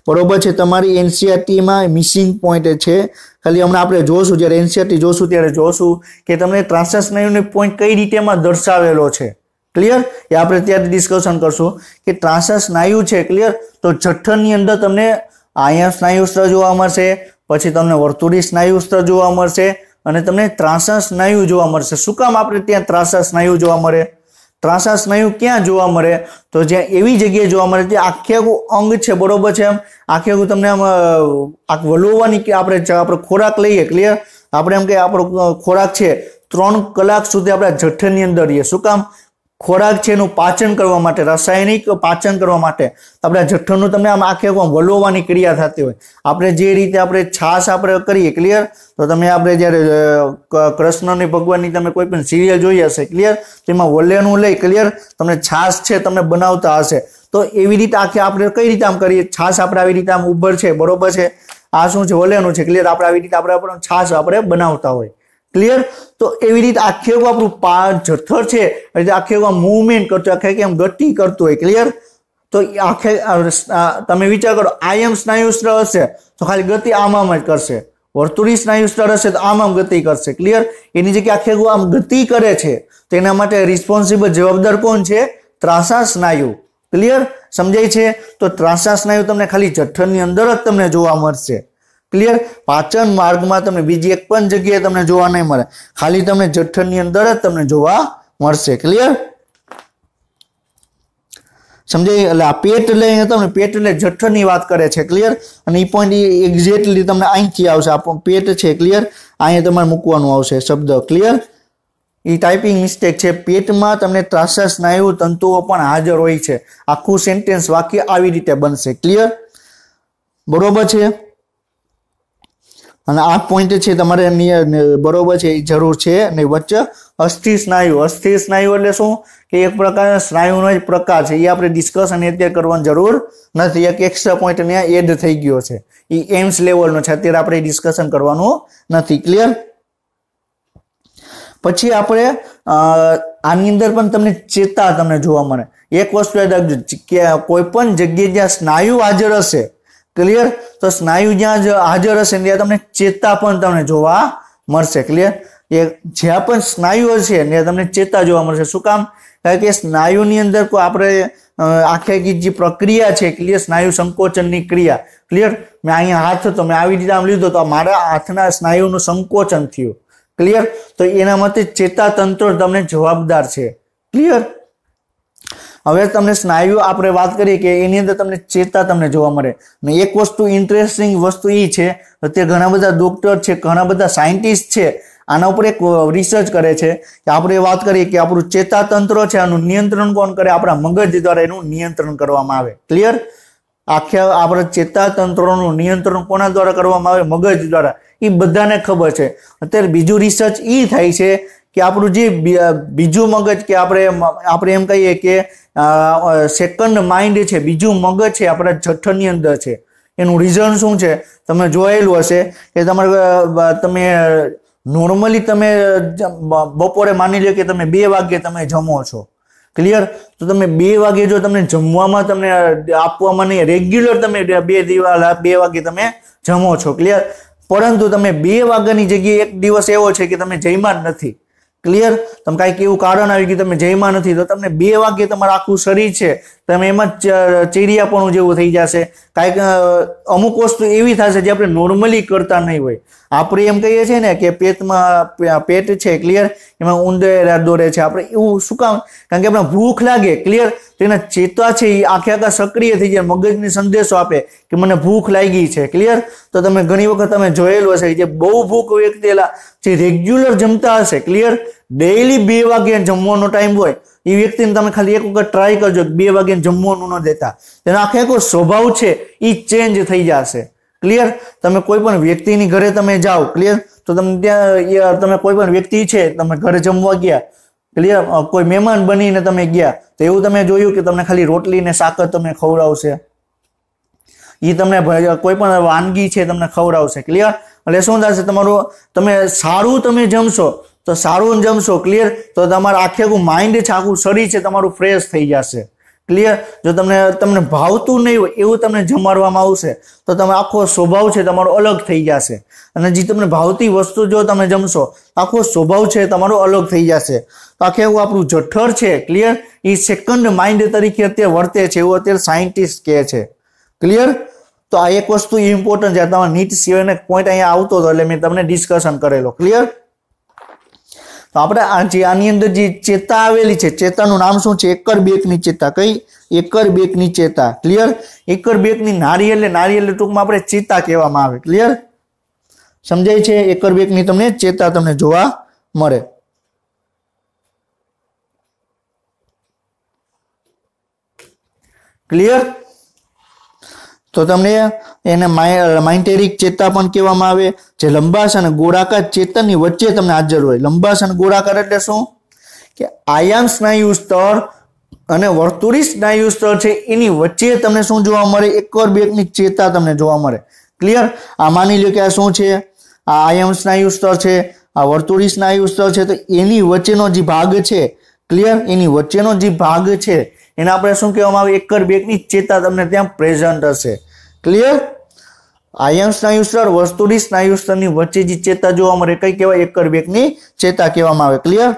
બરોબર છે તમારી એનસીઆરટીમાં મિસિંગ પોઈન્ટ છે ખાલી હમણાં આપણે જોશું જ્યારે એનસીઆરટી જોશું ત્યારે જોશું કે તમને ત્રાંસા સ્નાયુનો પોઈન્ટ કઈ રીતેમાં દર્શાવેલો છે ક્લિયર એ આપણે ત્યારે ડિસ્કશન કરશું કે ત્રાંસા સ્નાયુ છે ક્લિયર તો જઠરની અંદર તમને આયામ સ્નાયુ સ્તર જોવા મળશે પછી તમને વર્તુળી સ્નાયુ સ્તર જોવા મળશે અને તમને ત્રાંસા સ્નાયુ જોવા મળશે શું કામ આપણે ત્યાં ત્રાંસા સ્નાયુ જોવા મળે ત્રાંસા સ્નાયુ ક્યાં જોવા મળે તો જ્યાં એવી જગ્યાએ જોવા મળે જે આખે આખું અંગ છે બરોબર છે એમ આખે આખું તમને આમ વલોવાની કે આપણે ખોરાક લઈએ ક્લિયર આપણે એમ કે આપણો ખોરાક છે 3 કલાક સુધી આપણા જઠરની અંદર રહીએ શું કામ ખોરાક છે એનું પાચન કરવા માટે, રાસાયણિક પાચન કરવા માટે આપણે જઠરનું તમને આમ આખે વલોવાની ક્રિયા થતી હોય. આપણે જે રીતે આપણે છાશ આપણે કરીએ, ક્લિયર? તો તમે આપણે જ્યારે કૃષ્ણની ભગવાનની તમે કોઈ પણ સિરિયલ જોઈ હશે, ક્લિયર? તેમાં વલેણું લઈ, ક્લિયર, તમને છાશ છે તમને બનાવતા હશે. તો એવી રીતે આખે આપણે કઈ રીતે આમ કરીએ, છાશ આપણે આવી રીતે આમ ઉભર છે, બરોબર છે, આ શું છે, વલેણું છે, ક્લિયર? આપણે આવી રીતે આપણે છાશ આપણે બનાવતા હોય, ક્લિયર? તો એવી રીતે આખે આપણું જઠર છે આખે મૂવમેન્ટ કરતું, આખે આમ ગતિ કરતું હોય, ક્લિયર? તો આખે તમે વિચાર કરો, આયમ સ્નાયુસ્ત્ર હશે તો ખાલી ગતિ આમ જ કરશે, વર્તુળી સ્નાયુસ્ત્ર હશે તો આમ ગતિ કરશે, ક્લિયર? એની જગ્યાએ આખે આમ ગતિ કરે છે. તો એના માટે રિસ્પોન્સિબલ જવાબદાર કોણ છે? ત્રાંસા સ્નાયુ, ક્લિયર? સમજાય છે? તો ત્રાંસા સ્નાયુ તમને ખાલી જઠરની અંદર જ તમને જોવા મળશે, ક્લિયર? પાચન માર્ગમાં તમને બીજી એક પણ જગ્યાએ તમને જોવા નહીં મળે, ખાલી તમને જઠરની અંદર જ તમને જોવા મળશે, ક્લિયર? સમજાય? એટલે આ પેટ એટલે તમને પેટ એટલે જઠરની વાત કરે છે, ક્લિયર? અને એ પોઈન્ટ એક્ઝેક્ટલી તમને અહીંથી આવશે, આપણું પેટ છે, ક્લિયર? અહીંયા તમારે મૂકવાનું આવશે શબ્દ, ક્લિયર? એ ટાઈપિંગ મિસ્ટેક છે. પેટમાં તમને ત્રાંસા સ્નાયુ તંતુઓ પણ હાજર હોય છે. આખું સેન્ટેન્સ વાક્ય આવી રીતે બનશે, ક્લિયર? બરોબર છે? અને આ પોઈન્ટ છે તમારે બરોબર છે, એ જરૂર છે. અને વચ્ચે અસ્થિ સ્નાયુ, અસ્થિ સ્નાયુ એટલે શું કે એક પ્રકારના સ્નાયુનો જ પ્રકાર છે. એ આપણે ડિસ્કશન અત્યારે કરવાની જરૂર નથી, એક એક્સ્ટ્રા પોઈન્ટ અહીંયા એડ થઈ ગયો છે, એ એમ્સ લેવલનો છે, અત્યારે આપણે ડિસ્કશન કરવાનું નથી, ક્લિયર? પછી આપણે આની અંદર પણ તમને ચેતા તમને જોવા મળે. એક વસ્તુ યાદ રાખજો કે કોઈ પણ જગ્યાએ જ્યાં સ્નાયુ હાજર હશે, ક્લિયર? તો સ્નાયુ જ્યાં હાજર હશે ત્યાં તમને ચેતા પણ તમને જોવા મળશે, ક્લિયર? જ્યાં પણ સ્નાયુ હશે ત્યાં તમને ચેતા જોવા મળશે. શું કામ? કારણ કે સ્નાયુની અંદર આપણે આખી જે પ્રક્રિયા છે, ક્લિયર, સ્નાયુ સંકોચનની ક્રિયા, ક્લિયર? મેં અહીંયા હાથ હતો, મેં આવી રીતે આમ લીધો તો મારા હાથના સ્નાયુનું સંકોચન થયું, ક્લિયર? તો એના માટે ચેતાતંત્ર તમને જવાબદાર છે, ક્લિયર? હવે તમને સ્નાયુ આપણે વાત કરીએ કે એની અંદર તમને ચેતા તમને જોવા મળે. અને એક વસ્તુ ઇન્ટરેસ્ટિંગ વસ્તુ એ છે, અત્યારે ઘણા બધા ડોક્ટર છે, ઘણા બધા સાયન્ટિસ્ટ છે, આના ઉપર એક રિસર્ચ કરે છે કે આપણે વાત કરીએ કે આપણું ચેતાતંત્ર છે આનું નિયંત્રણ કોણ કરે? આપણા મગજ દ્વારા એનું નિયંત્રણ કરવામાં આવે, ક્લિયર? આખા આપણા ચેતાતંત્રનું નિયંત્રણ કોના દ્વારા કરવામાં આવે? મગજ દ્વારા. એ બધાને ખબર છે. અત્યારે બીજું રિસર્ચ એ થાય છે કે આપણું જે બીજું મગજ કે આપણે એમ કહીએ કે સેકન્ડ માઇન્ડ છે, બીજું મગજ છે આપણા જઠરની અંદર છે. એનું રીઝન શું છે? તમે જોયેલું હશે કે તમે નોર્મલી તમે બપોરે માની લો કે તમે 2 વાગે તમે જમો છો, ક્લિયર? તો તમે 2 વાગે જો તમને જમવામાં તમને આપવામાં નહીં, રેગ્યુલર તમે 2 વાગે તમે જમો છો, ક્લિયર? પરંતુ તમે 2 વાગ્યાની જગ્યાએ એક દિવસ એવો છે કે તમે જમ્યા જ નથી, ક્લિયર? તમે કાંઈક એવું કારણ આવી કે તમે જમ્યા નથી, તો તમને 2 વાગે તમારું આખું શરીર છે તમે એમાં ચીડિયાપણું જેવું થઈ જશે. કાંઈક અમુક વસ્તુ એવી થશે જે આપણે નોર્મલી કરતા નહીં હોય. આપણે એમ કહીએ છીએ ને કે પેટ છે, ક્લિયર, એમાં ઉંદર દોરે છે. આપણે એવું શું કામ? કારણ કે આપણે ભૂખ લાગે, ક્લિયર, તેના ચેતા છે એ આખા સક્રિય થઈ જાય, મગજને સંદેશો આપે કે મને ભૂખ લાગી છે, ક્લિયર? તો તમે ઘણી વખત તમે જોયેલું હશે જે બહુ ભૂખ વ્યક્તિ જે રેગ્યુલર જમતા હશે, ક્લિયર, ડેઈલી 2 વાગે જમવાનો ટાઈમ હોય, એ વ્યક્તિને તમે ખાલી એક વખત ટ્રાય કરજો 2 વાગે જમવાનું ન દેતા, તેનો આખો સ્વભાવ છે એ ચેન્જ થઈ જશે, ક્લિયર? તમે કોઈ પણ વ્યક્તિની ઘરે તમે જાઓ, ક્લિયર, તો તમે ત્યાં તમે કોઈ પણ વ્યક્તિ છે તમે ઘરે જમવા ગયા, ક્લિયર, કોઈ મહેમાન બનીને તમે ગયા, તો એવું તમે જોયું કે તમને ખાલી રોટલી ને શાક જ તમને ખવડાવશે? એ તમને કોઈ પણ વાનગી છે તમને ખવડાવશે, ક્લિયર? એટલે શું થશે? તમારું તમે સારું તમે જમશો તો સારું જમશો, ક્લિયર, તો તમારું આખું માઇન્ડ છે, આખું શરીર છે તમારું ફ્રેશ થઈ જશે, ક્લિયર? જો તમને ભાવતું નહીં હોય એવું તમને જમાડવામાં આવશે તો તમે આખો સ્વભાવ છે તમારો અલગ થઈ જશે. અને જે તમને ભાવતી વસ્તુ જો તમે જમશો, આખો સ્વભાવ છે તમારો અલગ થઈ જશે. તો આખું આપણું જઠર છે, ક્લિયર, એ સેકન્ડ માઇન્ડ તરીકે અત્યારે વર્તે છે, એવું અત્યારે સાયન્ટિસ્ટ કહે છે, ક્લિયર? તો આ એક વસ્તુ ઇમ્પોર્ટન્ટ છે. તમારા નીટ સિવાયનો પોઈન્ટ અહીંયા આવતો હતો એટલે મેં તમને ડિસ્કશન કરેલો, ક્લિયર? તો આપણે આની અંદર જે ચેતા આવેલી છે, ચેતાનું નામ શું છે? એકર બેકની ચેતા. કઈ? એકર બેકની ચેતા, ક્લિયર? એકર બેકની નારી એટલે ટૂંકમાં આપણે ચેતા કહેવામાં આવે, ક્લિયર? સમજાય છે? એકર બેકની તમને ચેતા તમને જોવા મળે. ક્લિયર? તો તમને એને માઇન્ટેરિક ચેતા પણ કહેવામાં આવે, જે લંબાશ અને ગોળાકાર ચેતનની વચ્ચે તમને હાજર હોય. લંબાશ અને ગોળાકાર એટલે શું? કે આયામ સ્નાયુ સ્તર અને વર્તુળી સ્નાયુ સ્તર છે એની વચ્ચે તમને શું જોવા મળે? એકર બેકની ચેતા તમને જોવા મળે. ક્લિયર? આ માની લો કે આ શું છે? આ આયામ સ્નાયુ સ્તર છે, આ વર્તુળી સ્નાયુ સ્તર છે, તો એની વચ્ચેનો જે ભાગ છે, ક્લિયર, એની વચ્ચેનો જે ભાગ છે એને આપણે શું કહેવામાં આવે? એકર બેકની ચેતા તમને ત્યાં પ્રેઝન્ટ હશે. ક્લિયર? આયામ સ્નાયુ સ્તર વર્તુળી સ્નાયુ સ્તરની વચ્ચે જે ચેતા જોવા મળે કઈ કહેવાય? એકર બેકની ચેતા કહેવામાં આવે. ક્લિયર?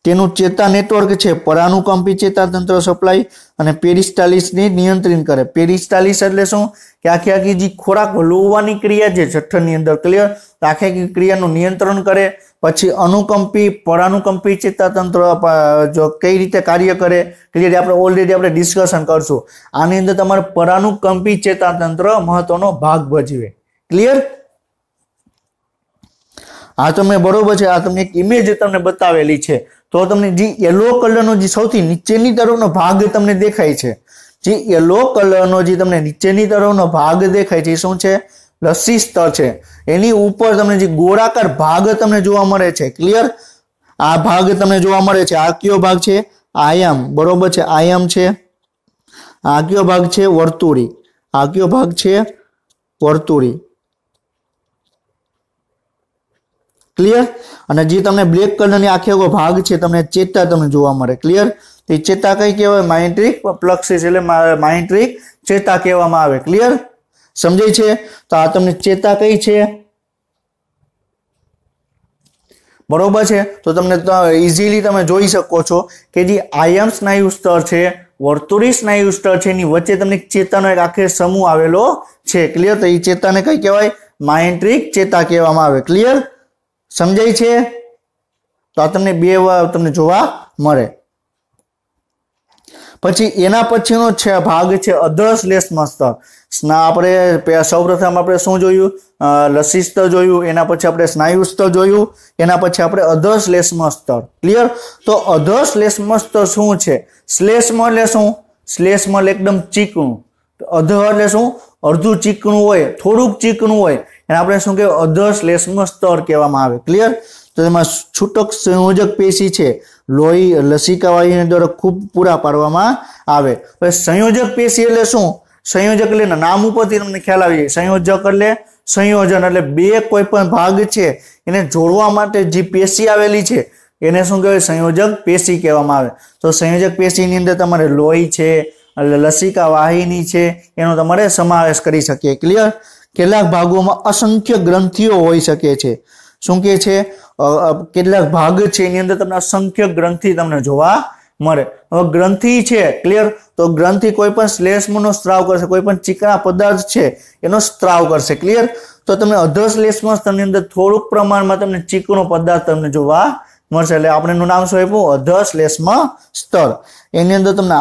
તેનું ચેતા નેટવર્ક છે પરાનુકંપી ચેતાતંત્ર સપ્લાય અને પેરિસ્ટાલિસને નિયંત્રિત કરે. પેરિસ્ટાલિસ એટલે શું? કે આખી જે ખોરાક લોવાની ક્રિયા છે જઠરની અંદર, ક્લિયર, આખી ક્રિયાનું નિયંત્રણ કરે. પછી અનુકંપી પરાનુકંપી ચેતાતંત્ર જો કઈ રીતે કાર્ય કરે, ક્લિયર, આપણે ઓલરેડી આપણે ડિસ્કશન કરશું. આની અંદર તમારે પરાનુકંપી ચેતાતંત્ર મહત્વનો ભાગ ભજવે. ક્લિયર? આ તમને બરોબર છે. આ તમને એક ઇમેજ તમને બતાવેલી છે, તો તમને જે યલો કલરનો જે સૌથી નીચેની તરફનો ભાગ તમને દેખાય છે, જે યલો કલરનો જે તમને નીચેની તરફનો ભાગ દેખાય છે એ શું છે? લસ્સી સ્તર છે. એની ઉપર તમને જે ગોળાકાર ભાગ તમને જોવા મળે છે, ક્લિયર, આ ભાગ તમને જોવા મળે છે. આ કયો ભાગ છે? આયામ. બરોબર છે, આયામ છે. આ કયો ભાગ છે? વર્તુળી. આ કયો ભાગ છે? વર્તુળી. ક્લિયર? અને જે તમને બ્લેક કલરની આખો ભાગ છે તમને ચેતા તમને જોવા મળે. ક્લિયર? તે ચેતા કઈ કહેવાય? માઇન્ટ્રિક પ્લક્સિસ એટલે માઇન્ટ્રિક ચેતા કહેવામાં આવે. ક્લિયર? સમજાય છે? તો આ તમને ચેતા કઈ છે? બરોબર છે. તો તમને ઇઝીલી તમે જોઈ શકો છો કે જે આયામ સ્નાયુ સ્તર છે, વર્તુળી સ્નાયુ સ્તર છે, એની વચ્ચે તમને ચેતાનો એક આખો સમૂહ આવેલો છે. ક્લિયર? તો એ ચેતાને કઈ કહેવાય? માઇન્ટ્રિક ચેતા કહેવામાં આવે. ક્લિયર? સમજાય છે? તો આ તમને બે તમને જોવા મળે. પછી એના પછીનો છે ભાગ છે અધશ્લેષ્મ સ્તર. આપણે સૌપ્રથમ આપણે શું જોયું? લસ્સી સ્તર જોયું, એના પછી આપણે સ્નાયુ સ્તર જોયું, એના પછી આપણે અધશ્લેષ્મ સ્તર. ક્લિયર? તો અધશ્લેષ્મ સ્તર શું છે? શ્લેષ્મ એટલે શું? શ્લેષ્મ એટલે એકદમ ચીકણું. અધ એટલે શું? અડધું ચીકણું હોય, થોડુંક ચીકણું હોય, એને આપણે શું કહેવાય? અધશ્લેષ્મ સ્તર કહેવામાં આવે. ક્લિયર? તો એમાં છૂટક સંયોજક પેશી છે, લોહી લસિકા વાહિની દ્વારા ખૂબ પૂરા પાડવામાં આવે. હવે સંયોજક પેશી એટલે શું? સંયોજક એટલે નામ ઉપરથી તમને ખ્યાલ આવી જાય. સંયોજક એટલે સંયોજન, એટલે બે કોઈ પણ ભાગ છે એને જોડવા માટે જે પેશી આવેલી છે એને શું કહેવાય? સંયોજક પેશી કહેવામાં આવે. તો સંયોજક પેશીની અંદર તમારે લોહી છે, લસિકા વાહિની છે, એનો તમારે સમાવેશ કરી શકીએ. ક્લિયર? કેટલાક ભાગોમાં અસંખ્ય ગ્રંથિઓ હોઈ શકે છે. શું કે છે? કેટલાક ભાગ છે એની અંદર તમને અસંખ્ય ગ્રંથિ તમને જોવા મળે. હવે ગ્રંથિ છે, ક્લિયર, તો ગ્રંથિ કોઈ પણ શ્લેષ્મનો સ્ત્રાવ કરશે, કોઈ પણ ચીકણા પદાર્થ છે એનો સ્ત્રાવ કરશે. ક્લિયર? તો તમને અધશ્લેષ્મ સ્તરની અંદર થોડુંક પ્રમાણમાં તમને ચીકણો પદાર્થ તમને જોવા મળશે. એટલે આપણે એનું નામ શું આપ્યું? અધશ્લેષ્મ સ્તર. એની અંદર તમને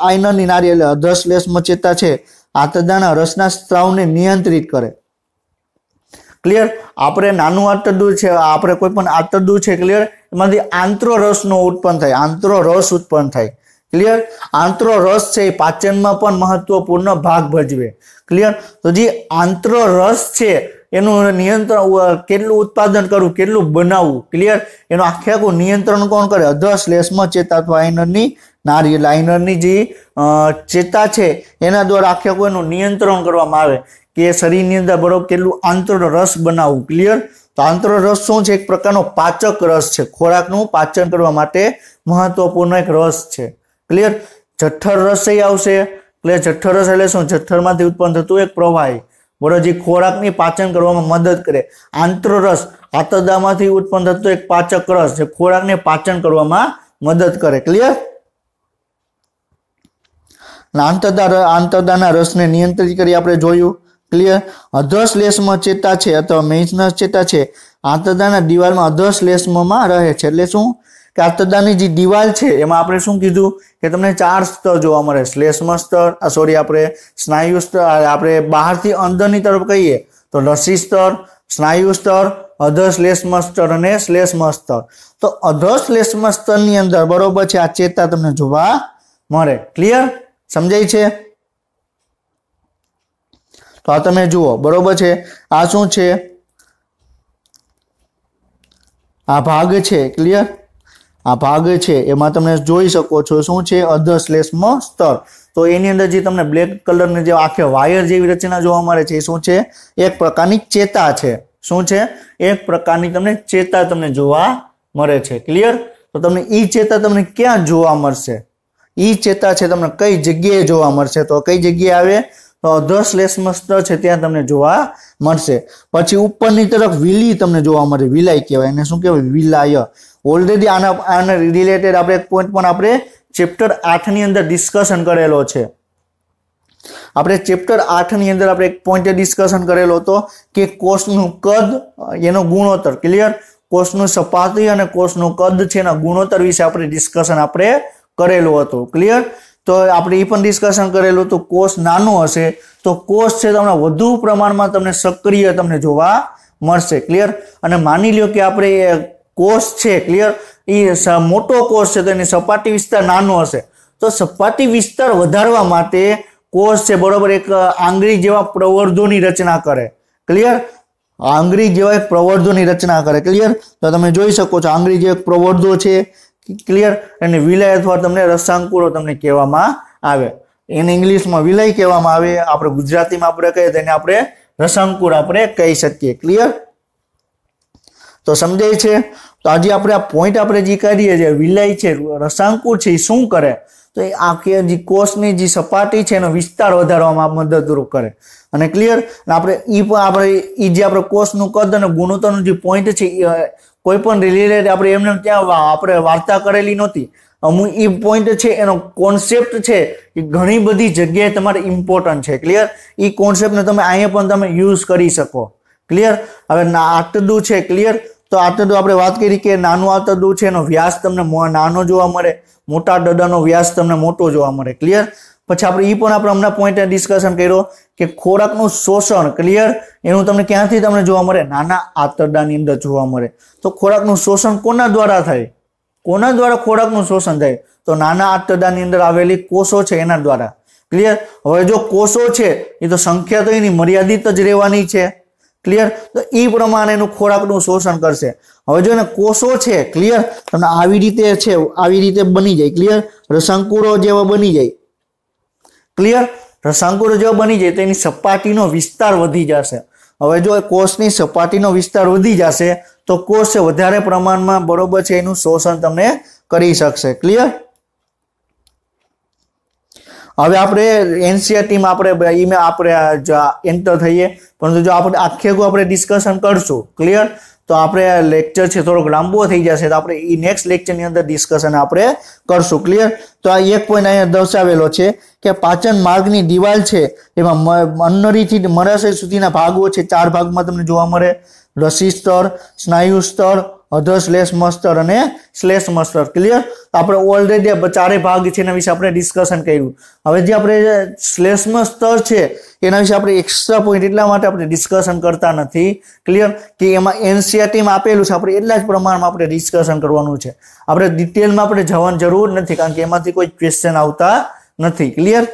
આયનની નારી એટલે અધશ્લેષ્મ ચેતા છે, આંતરદાના રસના સ્ત્રાવને નિયંત્રિત કરે. ક્લિયર? આપણે નાનું આંતરદૂધ છે, આપણે કોઈ પણ આંતરદૂધ છે, ક્લિયર, એમાંથી આંતરો રસનો ઉત્પન્ન થાય, આંતરો રસ ઉત્પન્ન થાય. ક્લિયર? આંતરો રસ છે એ પાચનમાં પણ મહત્વપૂર્ણ ભાગ ભજવે. ક્લિયર? તો જે આંતરો રસ છે એનું નિયંત્રણ, કેટલું ઉત્પાદન કરવું, કેટલું બનાવવું, ક્લિયર, એનું આખું નિયંત્રણ કોણ કરે? અધશ્લેષ્મ ચેતા અથવા આયનની નારી. એટલે આયનની જે ચેતા છે એના દ્વારા આખું એનું નિયંત્રણ કરવામાં આવે કે શરીરની અંદર બરોબર કેટલું આંતર રસ બનાવવું. ક્લિયર? તો આંતર રસ શું છે? એક પ્રકારનો પાચક રસ છે, ખોરાકનું પાચન કરવા માટે મહત્વપૂર્ણ એક રસ છે. ક્લિયર? જઠર રસ આવશે. ક્લિયર? જઠર રસ એટલે શું? જઠરમાંથી ઉત્પન્ન થતું એક પ્રવાહી, બરોબર, જે ખોરાકની પાચન કરવામાં મદદ કરે. આંતર રસ આંતરદામાંથી ઉત્પન્ન થતો એક પાચક રસ જે ખોરાકને પાચન કરવામાં મદદ કરે. ક્લિયર? આંતરદાના રસને નિયંત્રિત કરી આપણે જોયું. ક્લિયર? અધશ્લેષ્મ ચેતા છે અથવા મેઇન્સનસ ચેતા છે આંતરદાના દિવાલમાં અધશ્લેષ્મમાં રહે છે. એટલે શું? કે આંતરદાની જે દિવાલ છે એમાં આપણે શું કીધું કે તમને 4 સ્તર જોવા મળે. શ્લેષ્મ સ્તર, આપણે સ્નાયુ સ્તર, આપણે બહારથી અંદરની તરફ કહીએ તો લસ્સી સ્તર, સ્નાયુ સ્તર, અધશ્લેષ્મ સ્તર અને શ્લેષ્મ સ્તર. તો અધશ્લેષ્મ સ્તરની અંદર બરોબર છે આ ચેતા તમને જોવા મળે. ક્લિયર? समझाय छे? तो आ तमे जुओ बरोबर छे। आ शुं छे? आ भाग छे। क्लियर? आ भाग छे एमां तमे जोई शको छो शुं छे? अर्धश्लेष्म स्तर। तो एनी अंदर जे तमने ब्लेक कलर ने जे आखे वायर जेवी रचना जोवा मळे छे शुं छे? एक प्रकारनी चेता छे। शुं छे? एक प्रकारनी तमने चेता तमने जोवा मळे छे। क्लियर? तो तमने ई चेता तमने क्यां जोवा मळशे? ई चेता छे तमने कई जग्याए जोवा मळशे? तो कई जग्याए आवे? तो अर्धश्लेष्म स्तर छे त्यां तमने जोवा मळशे। पछी उपरनी तरफ वीली तमने जोवा मळे, विलाय कहेवाय, एने शुं कहेवाय? विलाय। ऑलरेडी आना रिलेटेड आपणे एक पॉइंट पण आपणे चेप्टर 8 ની અંદર ડિસ્કશન કરેલો છે। આપણે ચેપ્ટર 8 ની અંદર આપણે એક પોઈન્ટ ડિસ્કશન કરેલો હતો કે કોષનું કદ એનો ગુણોત્તર। ક્લિયર? કોષનું સપાટી અને કોષનું કદ છે એના ગુણોત્તર વિશે આપણે ડિસ્કશન આપણે કરેલું હતું। ક્લિયર? તો આપણે એ પણ ડિસ્કશન કરેલું તો કોષ નાનો હશે તો કોષ છે તમને વધુ પ્રમાણમાં તમને સક્રિય તમને જોવા મળશે। ક્લિયર? અને માની લ્યો કે આપણે કોષ છે, ક્લિયર, એ મોટો કોષ છે તો એની સપાટી વિસ્તાર નાનો હશે તો સપાટી વિસ્તાર વધારવા માટે કોષ છે બરોબર એક આંગળી જેવા પ્રવર્ધોની રચના કરે। ક્લિયર? આંગળી જેવા એક પ્રવર્ધોની રચના કરે। ક્લિયર? તો તમે જોઈ શકો છો આંગળી જે એક પ્રવર્ધો છે। ક્લિયર? એને વિલય અથવા તમને રસાંકુરો તમને કહેવામાં આવે। એને ઇંગ્લિશમાં વિલય કહેવામાં આવે, આપણે ગુજરાતીમાં આપણે કહીએ તેને આપણે રસાંકુર આપણે કહી શકીએ। ક્લિયર? तो समझाय छे? तो आज આપણે આ પોઈન્ટ આપણે જે કરીએ છે વિલય છે રસાંકુર છે એ શું કરે તો એ આખી જે કોષની જે સપાટી છે એનો વિસ્તાર વધારવામાં મદદરૂપ કરે। અને ક્લિયર? આપણે ઈ પણ આપણે ઈ જે આપણે કોષનું કદ અને ગુણોત્તરનો જે પોઈન્ટ છે કોઈ પણ રિલેટેડ આપણે એમને ત્યાં આપણે વાર્તા કરેલી નહોતી। અમુક ઈ પોઈન્ટ છે એનો કોન્સેપ્ટ છે એ ઘણી બધી જગ્યાએ તમારે ઇમ્પોર્ટન્ટ છે। ક્લિયર? ઈ કોન્સેપ્ટને તમે અહીંયા પણ તમે યુઝ કરી શકો। ક્લિયર? હવે આંતરડું છે, ક્લિયર, તો આંતરડું આપણે વાત કરી કે નાનું આંતરડું છે એનો વ્યાસ તમને નાનો જોવા મળે, મોટા દડાનો વ્યાસ તમને મોટો જોવા મળે। ક્લિયર? પછી આપણે ઈ પણ આપણે હમણાં પોઈન્ટ ડિસ્કશન કર્યો કે ખોરાકનું શોષણ, ક્લિયર, એનું તમને ક્યાંથી તમને જોવા મળે? નાના આંતરડાની અંદર જોવા મળે। તો ખોરાકનું શોષણ કોના દ્વારા થાય? કોના દ્વારા ખોરાકનું શોષણ થાય? તો નાના આંતરડાની અંદર આવેલી કોષો છે એના દ્વારા। ક્લિયર? હવે જો કોષો છે એ તો સંખ્યા તો એની મર્યાદિત જ રહેવાની છે। ક્લિયર? તો એ પ્રમાણે એનું ખોરાકનું શોષણ કરશે। હવે જો એને કોષો છે, ક્લિયર, તમને આવી રીતે છે, આવી રીતે બની જાય। ક્લિયર? રસાંકુરો જેવા બની જાય। ક્લિયર? રસાંકુરો જેવા બની જાય તો એની સપાટીનો વિસ્તાર વધી જશે। હવે જો કોષની સપાટીનો વિસ્તાર વધી જશે તો કોષ વધારે પ્રમાણમાં બરોબર છે એનું શોષણ તમને કરી શકશે। ક્લિયર? હવે આપણે એનસીઈઆરટી માં આપણે એન્ટર થઈએ, પરંતુ જો આપણે આખે આપણે ડિસ્કશન કરશું, ક્લિયર, તો આપણે લેક્ચર છે થોડોક લાંબો થઈ જશે તો આપણે એ નેક્સ્ટ લેક્ચરની અંદર ડિસ્કશન આપણે કરશું। ક્લિયર? તો આ એક પોઈન્ટ અહીંયા દર્શાવેલો છે કે પાચન માર્ગની દિવાલ છે એમાં અન્નળીથી મળાશય સુધીના ભાગો છે 4 ભાગમાં તમને જોવા મળે। રસી સ્તર, સ્નાયુ સ્તર, અધશ્લેષ્મ સ્તર અને શ્લેષ્મ સ્તર। ક્લિયર? આપણે ઓલરેડી ચારે ભાગ છે એના વિશે આપણે ડિસ્કશન કર્યું। હવે જે આપણે શ્લેષ્મ સ્તર છે એના વિશે આપણે એક્સ્ટ્રા પોઈન્ટ એટલા માટે આપણે ડિસ્કશન કરતા નથી। ક્લિયર? કે એમાં એનસીઈઆરટી માં આપેલું છે, આપણે એટલા જ પ્રમાણમાં આપણે ડિસ્કશન કરવાનું છે। આપણે ડિટેલમાં આપણે જવાની જરૂર નથી કારણ કે એમાંથી કોઈ ક્વેશ્ચન આવતા નથી। ક્લિયર?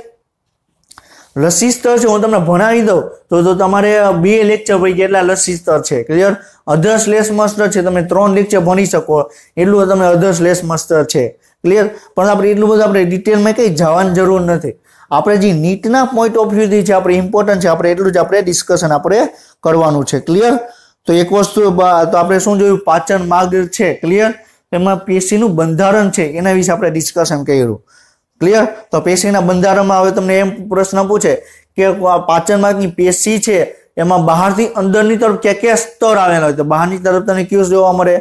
લસી સ્તર છે હું તમને ભણાવી દઉં તો તમારે 2 લેક્ચર પડી ગયા એટલા લસી સ્તર છે। ક્લિયર? અધશ્લેષ્મ સ્તર છે તમે 3 લેક્ચર ભણી શકો એટલું તમે અધશ્લેષ્મ સ્તર છે। ક્લિયર? પણ આપણે એટલું બધું આપણે ડિટેલમાં કઈ જવાની જરૂર નથી। આપણે જે નીટના પોઈન્ટ ઓફ વ્યૂથી છે આપણે ઇમ્પોર્ટન્ટ છે આપણે એટલું જ આપણે ડિસ્કશન આપણે કરવાનું છે। ક્લિયર? તો એક વસ્તુ તો આપણે શું જોયું? પાચન માર્ગ છે, ક્લિયર, એમાં પેશીનું બંધારણ છે એના વિશે આપણે ડિસ્કશન કર્યું। ક્લિયર? તો પેશીના બંધારણમાં હવે તમને એમ પ્રશ્ન પૂછે કે પાચન માર્ગની પેશી છે એમાં બહારથી અંદરની તરફ ક્યાં સ્તર આવેલા હોય તો બહારની તરફ તમને કયું જોવા મળે?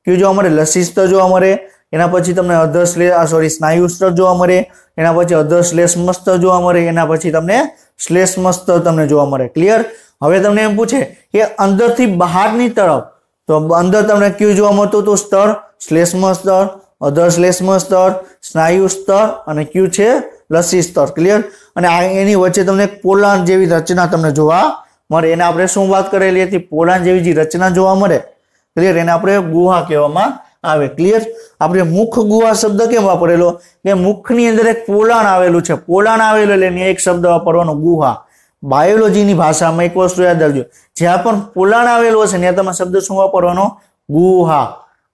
કયું જોવા મળે? લસી સ્તર જોવા મળે। એના પછી તમને સ્નાયુ સ્તર જોવા મળે। એના પછી અધશ્લેષ્મ સ્તર જોવા મળે। એના પછી તમને શ્લેષ્મ સ્તર તમને જોવા મળે। ક્લિયર? હવે તમને એમ પૂછે કે અંદરથી બહારની તરફ તો અંદર તમને કયું જોવા મળતું હતું સ્તર? શ્લેષ્મ સ્તર, અધશ્લેષ્મ સ્તર, સ્નાયુ સ્તર અને કયું છે? લસી સ્તર। ક્લિયર? અને એની વચ્ચે તમને પોલાણ જેવી રચના તમને જોવા મળે। એને આપણે શું વાત કરેલી હતી? પોલાણ જેવી જે રચના જોવા મળે, ક્લિયર, એને આપણે ગુહા કહેવામાં આવે. ક્લિયર? આપણે મુખ ગુહા શબ્દ કેમ વાપરેલો કે મુખની અંદર એક પોલાણ આવેલું છે, પોલાણ આવેલું એટલે એની એક શબ્દ વાપરવાનો ગુહા. બાયોલોજીની ભાષામાં એક વસ્તુ યાદ રાખજો, જ્યાં પણ પોલાણ આવેલું હશે ત્યાં તમે શબ્દ શું વાપરવાનો? ગુહા.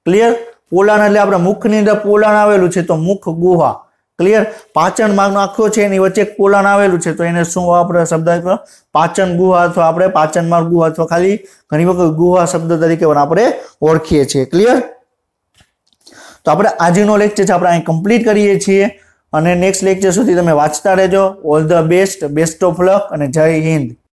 ક્લિયર? પોલાણ એટલે આપણે મુખની અંદર પોલાણ આવેલું છે તો મુખ ગુહા. ક્લિયર? પાચન માર્ગનો આખો છે એની વચ્ચે એક પોલાણ આવેલું છે તો એને શું વાપરે શબ્દ? પાચન ગુહા અથવા આપણે પાચન માર્ગ ગુહા અથવા ખાલી ઘણી વખત ગુહા શબ્દ તરીકે પણ આપણે ઓળખીએ છીએ. ક્લિયર? તો આપણે આજનો લેક્ચર છે આપણે અહીં કમ્પ્લીટ કરીએ છીએ અને નેક્સ્ટ લેક્ચર સુધી તમે વાંચતા રહેજો. All the best, best of luck અને જય હિન્દ.